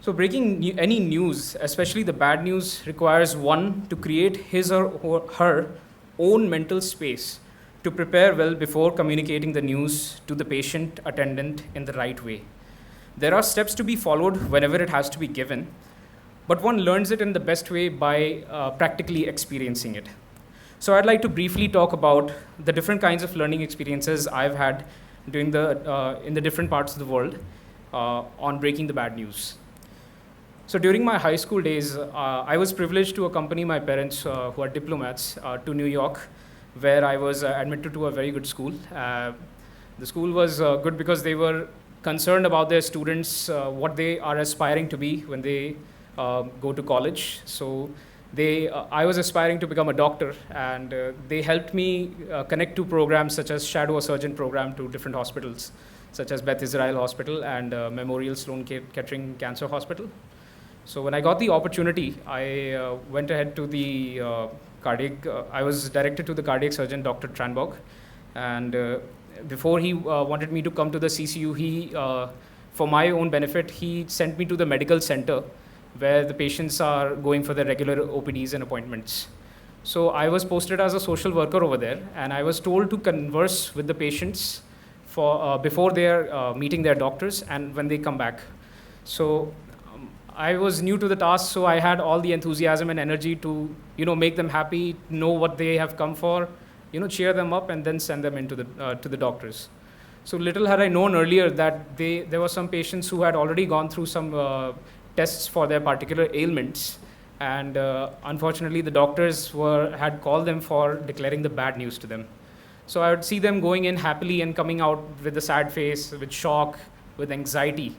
So breaking any news, especially the bad news, requires one to create his or her own mental space to prepare well before communicating the news to the patient attendant in the right way. There are steps to be followed whenever it has to be given, but one learns it in the best way by practically experiencing it. So I'd like to briefly talk about the different kinds of learning experiences I've had in the different parts of the world on breaking the bad news. So during my high school days, I was privileged to accompany my parents, who are diplomats, to New York, where I was admitted to a very good school. The school was good because they were concerned about their students, what they are aspiring to be when they go to college. So I was aspiring to become a doctor, and they helped me connect to programs such as Shadow a Surgeon program to different hospitals, such as Beth Israel Hospital and Memorial Sloan Kettering Cancer Hospital. So when I got the opportunity, I went ahead to the I was directed to the cardiac surgeon, Dr. Tranbog, and before he wanted me to come to the CCU, for my own benefit, he sent me to the medical center where the patients are going for their regular OPDs and appointments. So I was posted as a social worker over there, and I was told to converse with the patients before they are meeting their doctors and when they come back. So I was new to the task, so I had all the enthusiasm and energy to, make them happy, know what they have come for, cheer them up, and then send them into to the doctors. So little had I known earlier that there were some patients who had already gone through some tests for their particular ailments, and unfortunately the doctors had called them for declaring the bad news to them. So I would see them going in happily and coming out with a sad face, with shock, with anxiety.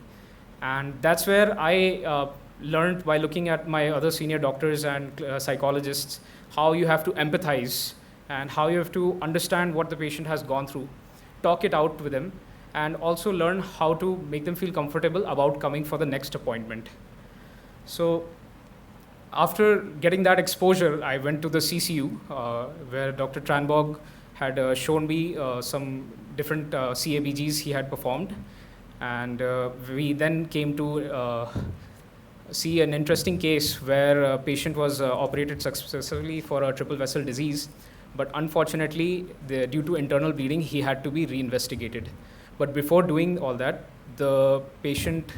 And that's where I learned by looking at my other senior doctors and psychologists how you have to empathize and how you have to understand what the patient has gone through, talk it out with them, and also learn how to make them feel comfortable about coming for the next appointment. So after getting that exposure, I went to the CCU, where Dr. Tranbog had shown me some different CABGs he had performed. And we then came to see an interesting case where a patient was operated successfully for a triple vessel disease, but unfortunately, due to internal bleeding, he had to be reinvestigated. But before doing all that, the patient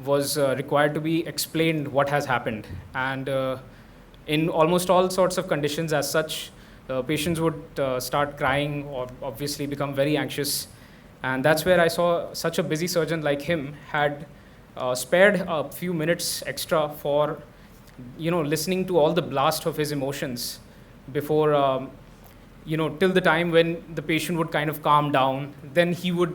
was required to be explained what has happened. And in almost all sorts of conditions as such, patients would start crying or obviously become very anxious. And that's where I saw such a busy surgeon like him had spared a few minutes extra for, listening to all the blast of his emotions before, till the time when the patient would kind of calm down. Then he would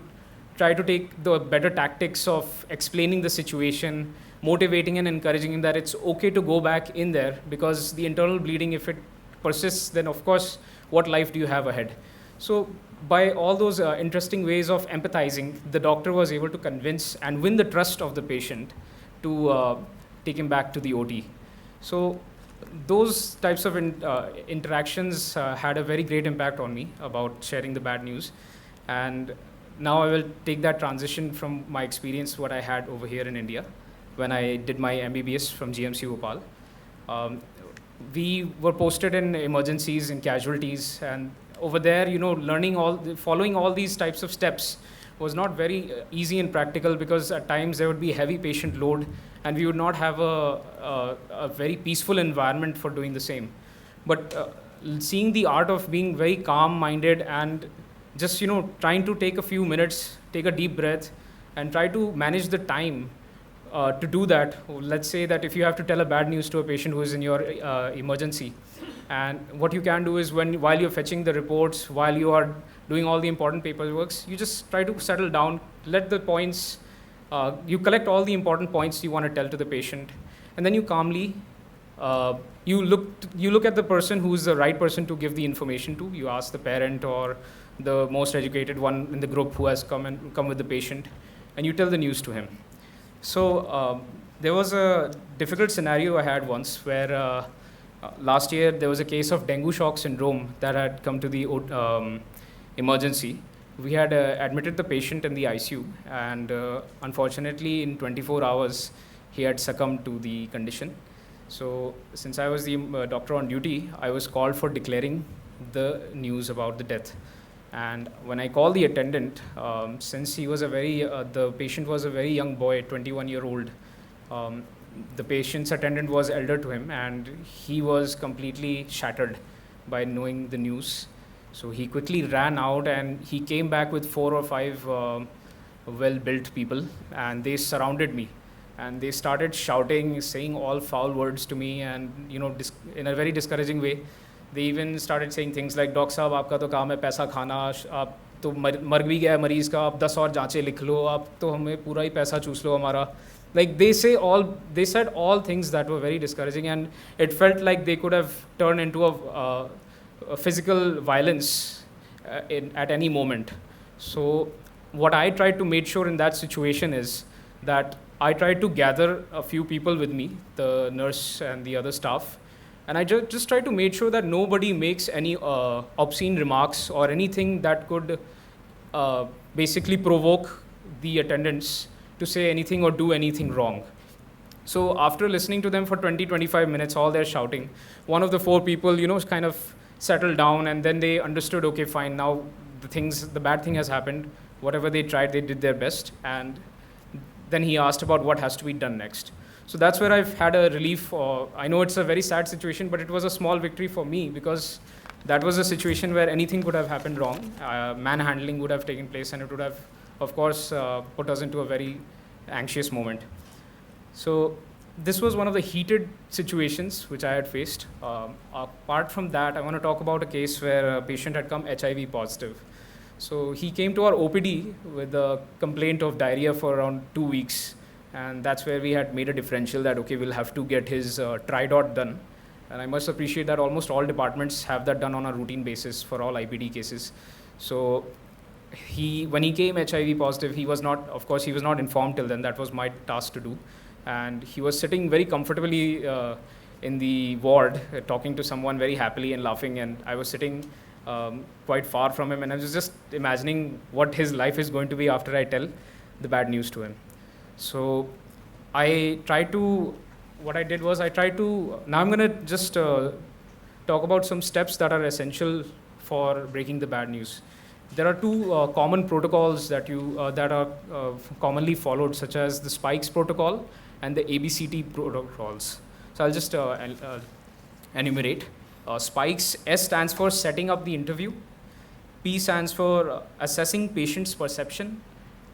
try to take the better tactics of explaining the situation, motivating and encouraging him that it's okay to go back in there, because the internal bleeding, if it persists, then of course, what life do you have ahead? So by all those interesting ways of empathizing, the doctor was able to convince and win the trust of the patient to take him back to the OT. So those types of interactions had a very great impact on me about sharing the bad news. And now I will take that transition from my experience, what I had over here in India when I did my MBBS from GMC Bhopal. We were posted in emergencies, in casualties, and over there, following all these types of steps was not very easy and practical, because at times there would be heavy patient load and we would not have a very peaceful environment for doing the same. But seeing the art of being very calm-minded and just, trying to take a few minutes, take a deep breath, and try to manage the time to do that. Let's say that if you have to tell a bad news to a patient who is in your emergency, and what you can do is while you're fetching the reports, while you are doing all the important paperwork, you just try to settle down, let the points, you collect all the important points you want to tell to the patient, and then you calmly you look at the person who's the right person to give the information to. You ask the parent or the most educated one in the group who has come with the patient, and you tell the news to him. So there was a difficult scenario I had once where last year there was a case of dengue shock syndrome that had come to the emergency. We had admitted the patient in the ICU, and unfortunately in 24 hours he had succumbed to the condition. So since I was the doctor on duty, I was called for declaring the news about the death. And when I called the attendant, since he was the patient was a very young boy, 21-year-old, the patient's attendant was elder to him, and he was completely shattered by knowing the news. So he quickly ran out, and he came back with 4 or 5 well-built people, and they surrounded me. And they started shouting, saying all foul words to me, and in a very discouraging way. They even started saying things like, "Doc साहब, आपका तो काम है पैसा खाना, आप तो मर भी गया मरीज का, आप 10 और जांचें लिख लो, आप तो हमें पूरा ही पैसा चूस लो हमारा." Like they said all things that were very discouraging, and it felt like they could have turned into a physical violence at any moment. So what I tried to make sure in that situation is that I tried to gather a few people with me, the nurse and the other staff, and I just tried to make sure that nobody makes any obscene remarks or anything that could basically provoke the attendants to say anything or do anything wrong. So after listening to them for 20-25 minutes, all their shouting, one of the 4 people, kind of settled down, and then they understood, okay, fine, now the bad thing has happened. Whatever they tried, they did their best, and then he asked about what has to be done next. So that's where I've had a relief. I know it's a very sad situation, but it was a small victory for me, because that was a situation where anything could have happened wrong. Manhandling would have taken place, and it would have, of course, put us into a very anxious moment. So this was one of the heated situations which I had faced. Apart from that, I want to talk about a case where a patient had come HIV positive. So he came to our OPD with a complaint of diarrhea for around 2 weeks. And that's where we had made a differential that, okay, we'll have to get his tri-dot done. And I must appreciate that almost all departments have that done on a routine basis for all IPD cases. So when he came HIV positive, he was not informed till then. That was my task to do. And he was sitting very comfortably in the ward, talking to someone very happily and laughing. And I was sitting quite far from him, and I was just imagining what his life is going to be after I tell the bad news to him. So now I'm going to just talk about some steps that are essential for breaking the bad news. There are 2 common protocols that are commonly followed, such as the SPIKES protocol and the ABCT protocols. So I'll just enumerate. SPIKES, S stands for setting up the interview. P stands for assessing patient's perception.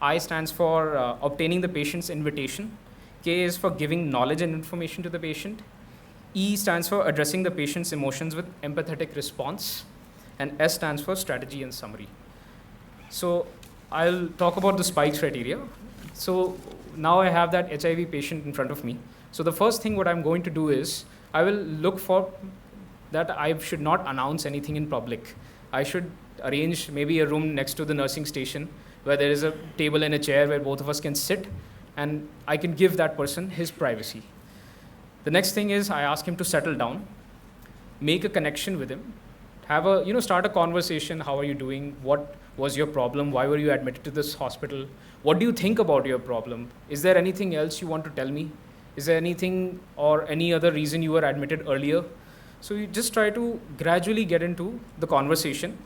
I stands for obtaining the patient's invitation. K is for giving knowledge and information to the patient. E stands for addressing the patient's emotions with empathetic response. And S stands for strategy and summary. So I'll talk about the SPIKES criteria. So now I have that HIV patient in front of me. So the first thing what I'm going to do is I will look for that I should not announce anything in public. I should arrange maybe a room next to the nursing station where there is a table and a chair where both of us can sit, and I can give that person his privacy. The next thing is I ask him to settle down, make a connection with him, start a conversation. How are you doing? What was your problem? Why were you admitted to this hospital? What do you think about your problem? Is there anything else you want to tell me? Is there anything or any other reason you were admitted earlier? So you just try to gradually get into the conversation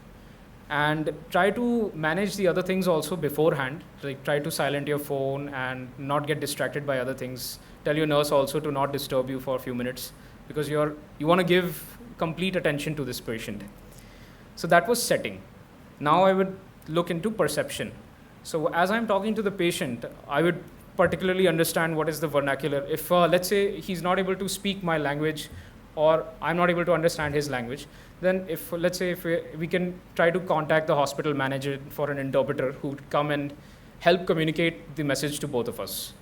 and try to manage the other things also beforehand. Like try to silent your phone and not get distracted by other things. Tell your nurse also to not disturb you for a few minutes, because you want to give complete attention to this patient. So that was setting. Now I would look into perception. So as I'm talking to the patient, I would particularly understand what is the vernacular. If let's say he's not able to speak my language, or I'm not able to understand his language, then if we can try to contact the hospital manager for an interpreter who would come and help communicate the message to both of us.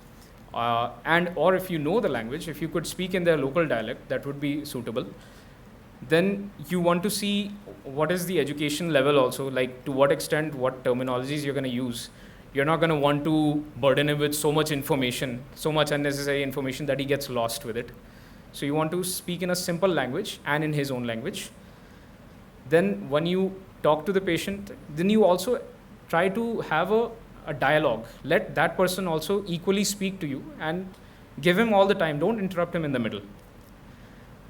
And or if you know the language, if you could speak in their local dialect, that would be suitable. Then you want to see what is the education level also, like to what extent, what terminologies you're going to use. You're not going to want to burden him with so much information, so much unnecessary information that he gets lost with it. So you want to speak in a simple language and in his own language. Then when you talk to the patient, then you also try to have a dialogue. Let that person also equally speak to you and give him all the time. Don't interrupt him in the middle.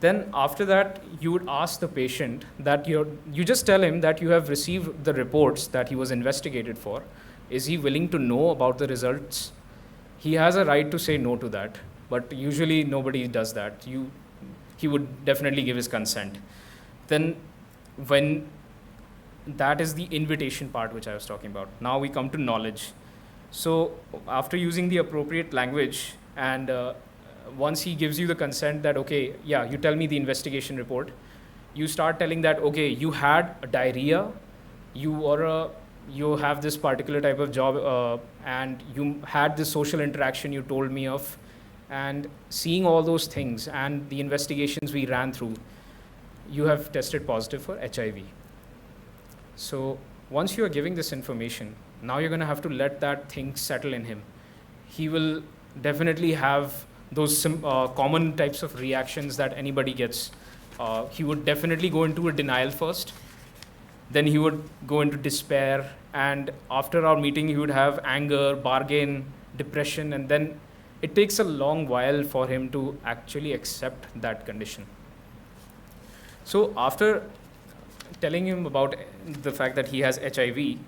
Then after that, you would ask the patient that you just tell him that you have received the reports that he was investigated for. Is he willing to know about the results? He has a right to say no to that, but usually nobody does that. He would definitely give his consent. Then when that is the invitation part which I was talking about. Now we come to knowledge. So after using the appropriate language and once he gives you the consent that, okay, yeah, you tell me the investigation report, you start telling that, okay, you had a diarrhea, you have this particular type of job, and you had this social interaction you told me of, and seeing all those things and the investigations we ran through, you have tested positive for HIV. So once you are giving this information, now you're going to have to let that thing settle in him. He will definitely have those common types of reactions that anybody gets. He would definitely go into a denial first. Then he would go into despair. And after our meeting, he would have anger, bargain, depression. And then it takes a long while for him to actually accept that condition. So after telling him about the fact that he has HIV,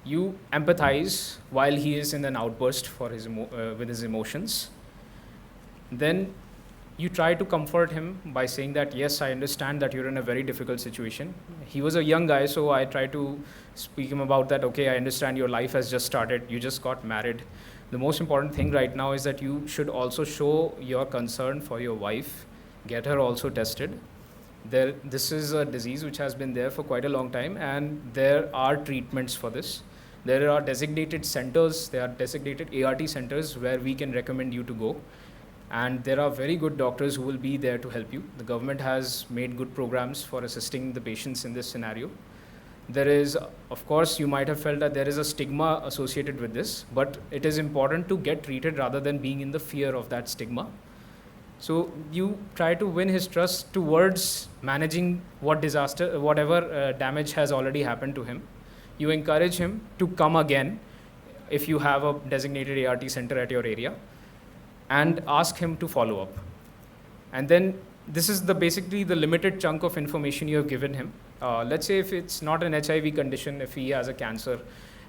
you empathize while he is in an outburst for with his emotions. Then you try to comfort him by saying that, yes, I understand that you're in a very difficult situation. He was a young guy, so I try to speak him about that. Okay, I understand your life has just started. You just got married. The most important thing right now is that you should also show your concern for your wife. Get her also tested. This is a disease which has been there for quite a long time, and there are treatments for this. There are designated centers, there are designated ART centers where we can recommend you to go. And there are very good doctors who will be there to help you. The government has made good programs for assisting the patients in this scenario. There is, of course, you might have felt that there is a stigma associated with this, but it is important to get treated rather than being in the fear of that stigma. So you try to win his trust towards managing whatever damage has already happened to him. You encourage him to come again if you have a designated ART center at your area, and ask him to follow up. And then this is basically the limited chunk of information you have given him. Let's say if it's not an HIV condition, if he has a cancer,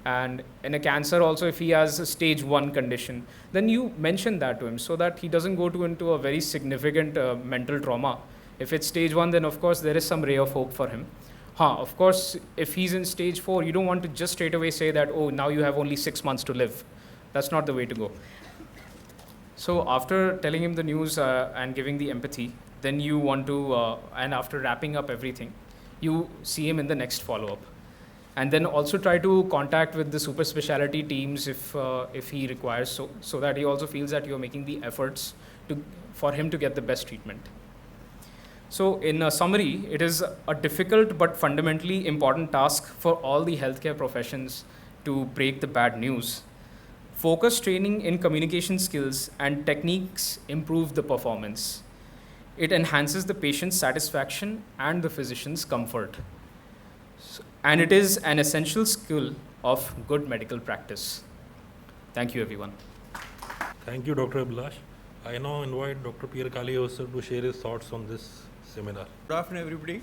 and in a cancer also if he has a stage 1 condition, then you mention that to him so that he doesn't go into a very significant mental trauma. If it's stage 1, then of course there is some ray of hope for him. Of course, if he's in stage 4, you don't want to just straight away say that, oh, now you have only 6 months to live. That's not the way to go. So after telling him the news and giving the empathy, then you want to, and after wrapping up everything, you see him in the next follow-up. And then also try to contact with the super specialty teams if he requires, so that he also feels that you're making the efforts for him to get the best treatment. So in a summary, it is a difficult but fundamentally important task for all the healthcare professions to break the bad news. Focused training in communication skills and techniques improve the performance. It enhances the patient's satisfaction and the physician's comfort. And it is an essential skill of good medical practice. Thank you, everyone. Thank you, Dr. Abhilash. I now invite Dr. Pierre Kaliho, sir, to share his thoughts on this seminar. Good afternoon, everybody.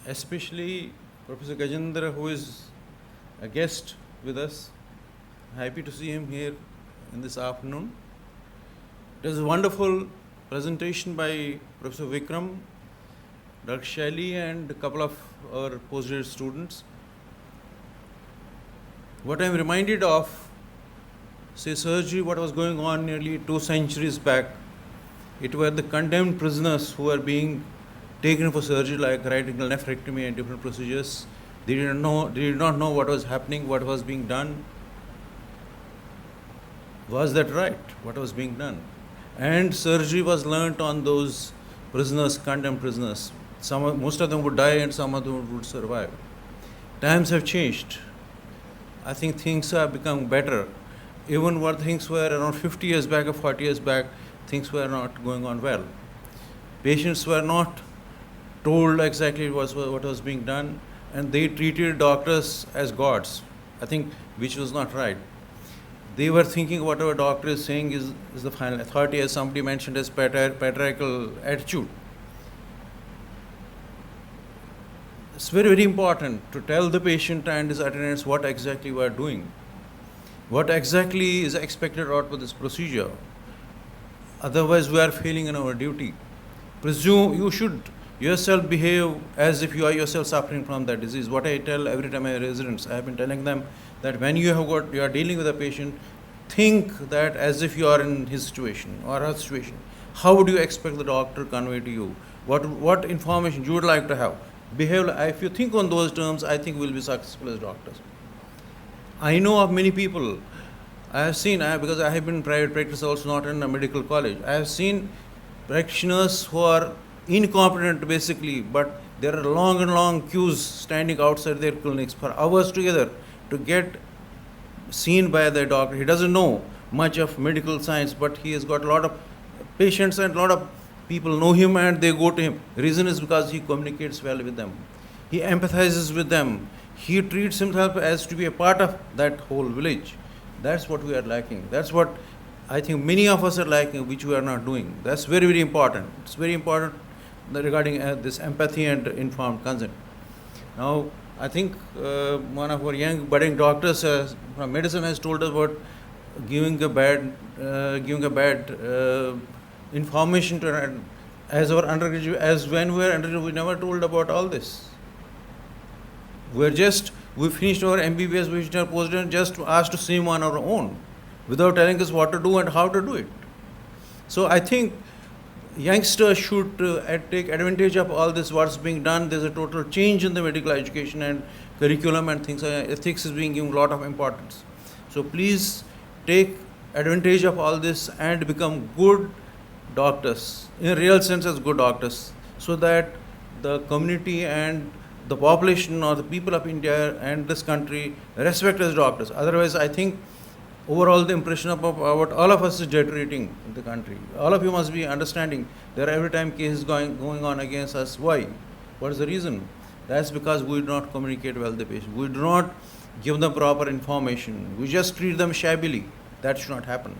Especially Professor Gajendra, who is a guest with us. Happy to see him here in this afternoon. It was a wonderful presentation by Professor Vikram, Dr. Shaili, and a couple of our postgraduate students. What I am reminded of, say, surgery, what was going on nearly 2 centuries back. It were the condemned prisoners who were being taken for surgery, like right angle nephrectomy and different procedures. They did not know what was happening, what was being done. Was that right, what was being done? And surgery was learnt on those prisoners, condemned prisoners. Most of them would die and some of them would survive. Times have changed. I think things have become better. Even what things were around 50 years back or 40 years back, things were not going on well. Patients were not told exactly what was being done, and they treated doctors as gods, I think, which was not right. They were thinking whatever doctor is saying is the final authority, as somebody mentioned, as patriarchal attitude. It's very, very important to tell the patient and his attendants what exactly we are doing, what exactly is expected out of this procedure. Otherwise, we are failing in our duty. Presume you should yourself behave as if you are yourself suffering from that disease. What I tell every time my residents, I have been telling them that when you are dealing with a patient, think that as if you are in his situation or her situation. How would you expect the doctor to convey to you? What information you would like to have? Behave. If you think on those terms, I think we will be successful as doctors. I know of many people. I have seen, because I have been in private practice also, not in a medical college. I have seen practitioners who are incompetent basically, but there are long and long queues standing outside their clinics for hours together to get seen by the doctor. He doesn't know much of medical science, but he has got a lot of patients and a lot of people know him and they go to him. The reason is because he communicates well with them. He empathizes with them. He treats himself as to be a part of that whole village. That's what we are lacking. That's what I think many of us are lacking, which we are not doing. That's very, very important. It's very important regarding this empathy and informed consent. Now, I think one of our young budding doctors from medicine has told us about giving a bad information to as our undergraduate, as when we were undergraduate, we never told about all this. We finished our MBBS, we finished our postgraduate, just asked to swim on our own, without telling us what to do and how to do it. So I think youngsters should take advantage of all this, what's being done. There's a total change in the medical education and curriculum and things. Ethics is being given a lot of importance. So please take advantage of all this and become good doctors, in real sense as good doctors, so that the community and the population or the people of India and this country respect us doctors. Otherwise, I think overall the impression about all of us is deteriorating in the country. All of you must be understanding there are every time cases going on against us. Why? What is the reason? That's because we do not communicate well with the patient. We do not give them proper information. We just treat them shabbily. That should not happen.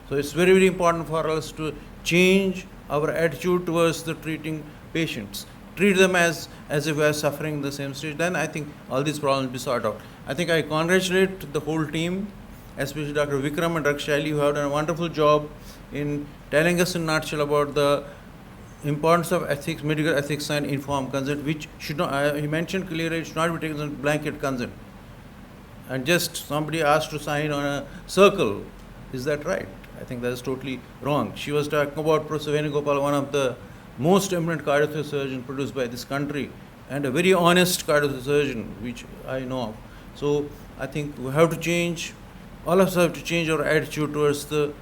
So it's very, very important for us to change our attitude towards the treating patients. Treat them as if we are suffering the same stage. Then I think all these problems will be sorted out. I think I congratulate the whole team, especially Dr. Vikram and Dr. Shaili, who have done a wonderful job in telling us in a nutshell about the importance of ethics, medical ethics and informed consent, which should not, he mentioned clearly, it should not be taken as blanket consent. And just somebody asked to sign on a circle. Is that right? I think that is totally wrong. She was talking about Professor Venugopal, one of the most eminent cardiothoracic surgeons produced by this country, and a very honest cardiothoracic surgeon, which I know of. So I think we have to change, all of us have to change our attitude towards the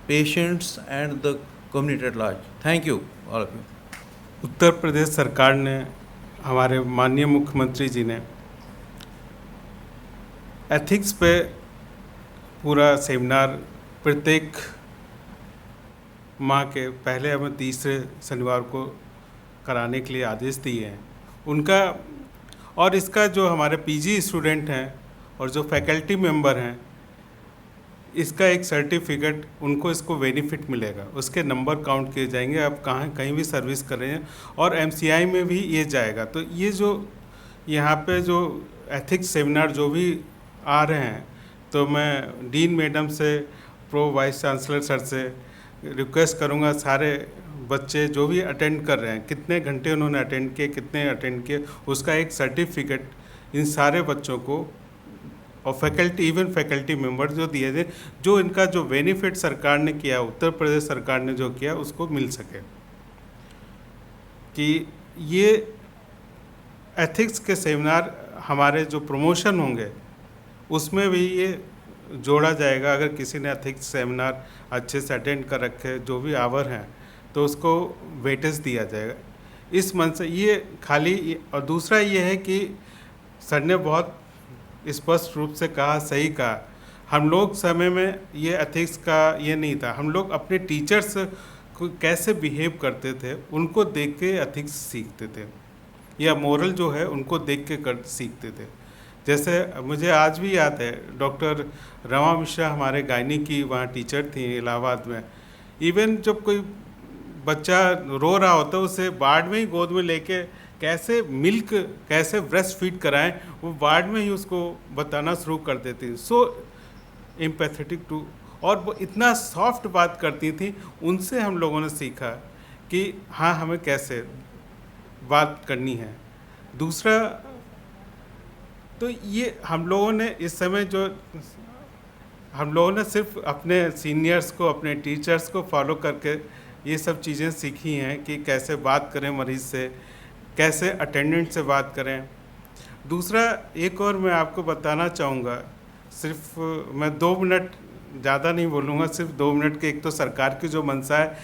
patients and the community at large. Thank you, all of you. Uttar Pradesh सरकार ने, हमारे माननीय मुख्यमंत्री जी ने ethics पे पूरा seminar प्रत्येक माह के पहले हमें तीसरे शनिवार को कराने के लिए आदेश दिए हैं उनका। और इसका जो हमारे पीजी स्टूडेंट हैं और जो फैकल्टी मेंबर हैं, इसका एक सर्टिफिकेट उनको इसको बेनिफिट मिलेगा, उसके नंबर काउंट किए जाएंगे। आप कहीं भी सर्विस कर रहे हैं और एमसीआई में भी ये जाएगा। तो ये जो यहाँ पे जो एथिक्स सेमिनार जो भी आ रहे हैं, तो मैं डीन मैडम से, प्रो वाइस चांसलर सर से रिक्वेस्ट करूँगा, सारे बच्चे जो भी अटेंड कर रहे हैं, कितने घंटे उन्होंने अटेंड किए, कितने अटेंड किए, उसका एक सर्टिफिकेट इन सारे बच्चों को और फैकल्टी, इवन फैकल्टी मेंबर जो दिए थे, जो इनका जो बेनिफिट सरकार ने किया, उत्तर प्रदेश सरकार ने जो किया, उसको मिल सके। कि ये एथिक्स के सेमिनार हमारे जो प्रमोशन होंगे उसमें भी ये जोड़ा जाएगा। अगर किसी ने एथिक्स सेमिनार अच्छे से अटेंड कर रखे, जो भी आवर हैं, तो उसको वेटेज दिया जाएगा। इस मन से ये खाली, और दूसरा ये है कि सर ने बहुत स्पष्ट रूप से कहा, सही कहा, हम लोग समय में ये एथिक्स का ये नहीं था। हम लोग अपने टीचर्स को कैसे बिहेव करते थे उनको देख के एथिक्स सीखते थे, या मोरल जो है उनको देख के सीखते थे। जैसे मुझे आज भी याद है, डॉक्टर रमा मिश्रा हमारे गायनी की वहाँ टीचर थी इलाहाबाद में। इवन जब कोई बच्चा रो रहा होता है, उसे वार्ड में ही गोद में लेके कैसे मिल्क, कैसे ब्रेस्ट फीड कराएं, वो वार्ड में ही उसको बताना शुरू कर देती। सो एम्पैथेटिक टू, और वो इतना सॉफ्ट बात करती थी। उनसे हम लोगों ने सीखा कि हाँ, हमें कैसे बात करनी है। दूसरा तो ये हम लोगों ने इस समय जो हम लोगों ने सिर्फ अपने सीनियर्स को, अपने टीचर्स को फॉलो करके ये सब चीज़ें सीखी हैं कि कैसे बात करें मरीज़ से, कैसे अटेंडेंट से बात करें। दूसरा एक और मैं आपको बताना चाहूँगा, सिर्फ मैं 2 मिनट ज़्यादा नहीं बोलूँगा, सिर्फ 2 मिनट के। एक तो सरकार की जो मंशा है,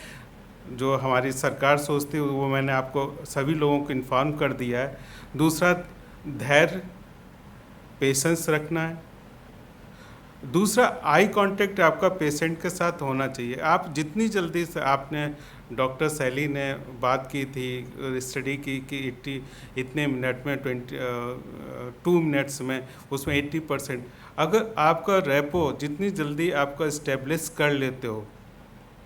जो हमारी सरकार सोचती है, वो मैंने आपको सभी लोगों को इन्फॉर्म कर दिया है। दूसरा धैर्य, पेशेंस रखना है। दूसरा आई कांटेक्ट आपका पेशेंट के साथ होना चाहिए। आप जितनी जल्दी से, आपने डॉक्टर सैली ने बात की थी, स्टडी की कि इतने मिनट में 2 मिनट्स में उसमें 80%, अगर आपका रेपो जितनी जल्दी आपका इस्टेब्लिश कर लेते हो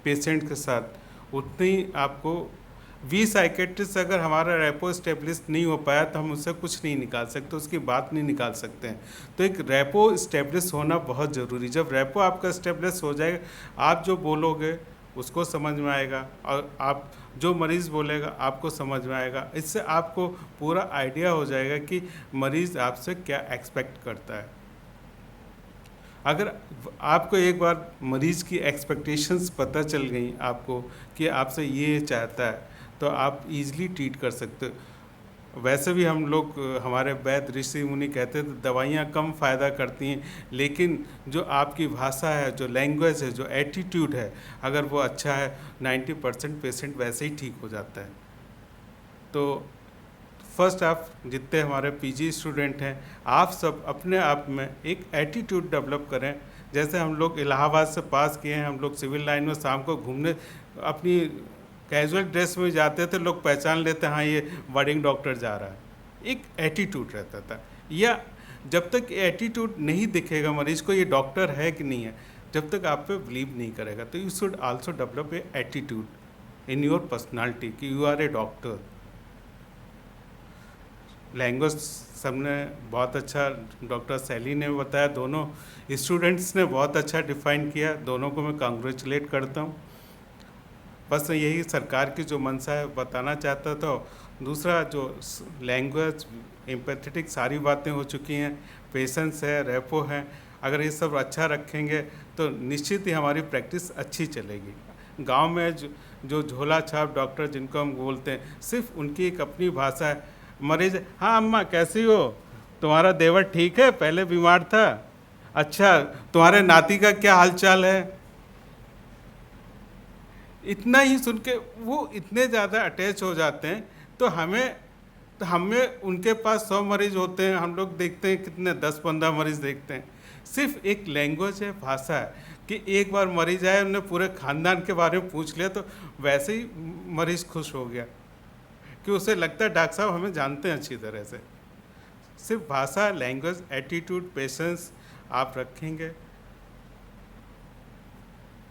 पेशेंट के साथ, उतनी आपको 20 साइकेट्रिस्ट अगर हमारा रेपो इस्टेब्लिश नहीं हो पाया तो हम उससे कुछ नहीं निकाल सकते, उसकी बात नहीं निकाल सकते हैं। तो एक रेपो इस्टेब्लिश होना बहुत ज़रूरी। जब रेपो आपका इस्टेब्लिश हो जाएगा, आप जो बोलोगे उसको समझ में आएगा, और आप जो मरीज़ बोलेगा आपको समझ में आएगा। इससे आपको पूरा आइडिया हो जाएगा कि मरीज़ आपसे क्या एक्सपेक्ट करता है। अगर आपको एक बार मरीज़ की एक्सपेक्टेशंस पता चल गई आपको कि आपसे ये चाहता है, तो आप इजीली ट्रीट कर सकते हो। वैसे भी हम लोग, हमारे वैद्य ऋषि मुनि कहते थे दवाइयाँ कम फ़ायदा करती हैं, लेकिन जो आपकी भाषा है, जो लैंग्वेज है, जो एटीट्यूड है, अगर वो अच्छा है, 90% पेशेंट वैसे ही ठीक हो जाता है। तो फर्स्ट आप जितने हमारे पीजी स्टूडेंट हैं, आप सब अपने आप में एक एटीट्यूड डेवलप करें। जैसे हम लोग इलाहाबाद से पास किए हैं, हम लोग सिविल लाइन में शाम को घूमने अपनी कैजुअल ड्रेस में जाते थे, लोग पहचान लेते, हाँ ये बडिंग डॉक्टर जा रहा है। एक एटीट्यूड रहता था। या जब तक एटीट्यूड नहीं दिखेगा मरीज को ये डॉक्टर है कि नहीं है, जब तक आप पे बिलीव नहीं करेगा। तो you should also develop a attitude in your personality कि you are a doctor. Language सबने बहुत अच्छा, डॉक्टर सैली ने बताया, दोनों स्टूडेंट्स ने बहुत अच्छा डिफाइन किया, दोनों को मैं कांग्रेचुलेट करता हूँ। बस यही सरकार की जो मंशा है बताना चाहता था। दूसरा जो लैंग्वेज, एम्पैथेटिक सारी बातें हो चुकी हैं, पेशेंस है, रेपो है, अगर ये सब अच्छा रखेंगे तो निश्चित ही हमारी प्रैक्टिस अच्छी चलेगी। गांव में जो झोला छाप डॉक्टर जिनको हम बोलते हैं, सिर्फ उनकी एक अपनी भाषा है। मरीज, हाँ अम्मा कैसी हो, तुम्हारा देवर ठीक है, पहले बीमार था, अच्छा तुम्हारे नाती का क्या हालचाल है, इतना ही सुन के वो इतने ज़्यादा अटैच हो जाते हैं। तो हमें उनके पास 100 मरीज होते हैं, हम लोग देखते हैं कितने 10-15 मरीज देखते हैं। सिर्फ एक लैंग्वेज है, भाषा है कि एक बार मरीज आए, उन्होंने पूरे ख़ानदान के बारे में पूछ लिया, तो वैसे ही मरीज़ खुश हो गया कि उसे लगता है डॉक्टर साहब हमें जानते हैं अच्छी तरह से। सिर्फ भाषा, लैंग्वेज, एटीट्यूड, पेशेंस आप रखेंगे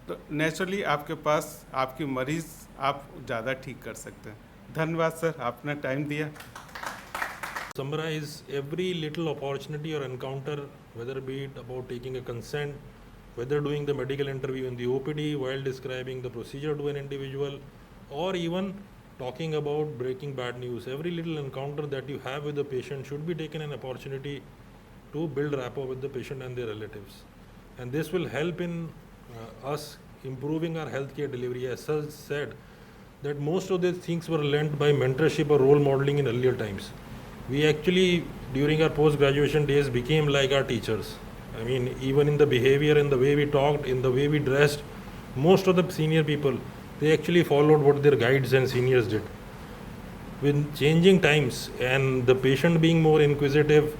तो नेचुरली आपके पास आपकी मरीज़ आप ज़्यादा ठीक कर सकते हैं। धन्यवाद सर, आपने टाइम दिया। Summarize every little opportunity or encounter, whether be it about taking a consent, whether doing the medical interview in the OPD, while describing the procedure to an individual, or even talking about breaking bad news. Every little encounter that you have with the patient should be taken an opportunity to build rapport with the patient and their relatives. And this will help in us improving our healthcare delivery. As Sir said, that most of these things were learned by mentorship or role modeling in earlier times. We actually, during our post-graduation days, became like our teachers. I mean, even in the behavior, in the way we talked, in the way we dressed, most of the senior people, they actually followed what their guides and seniors did. With changing times and the patient being more inquisitive,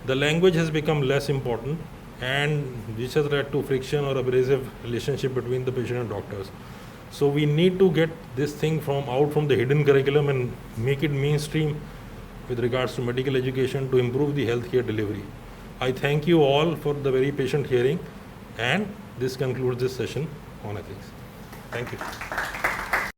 the language has become less important, and this has led to friction or abrasive relationship between the patient and doctors. So we need to get this thing out from the hidden curriculum and make it mainstream with regards to medical education to improve the healthcare delivery. I thank you all for the very patient hearing, and this concludes this session on ethics. Thank you.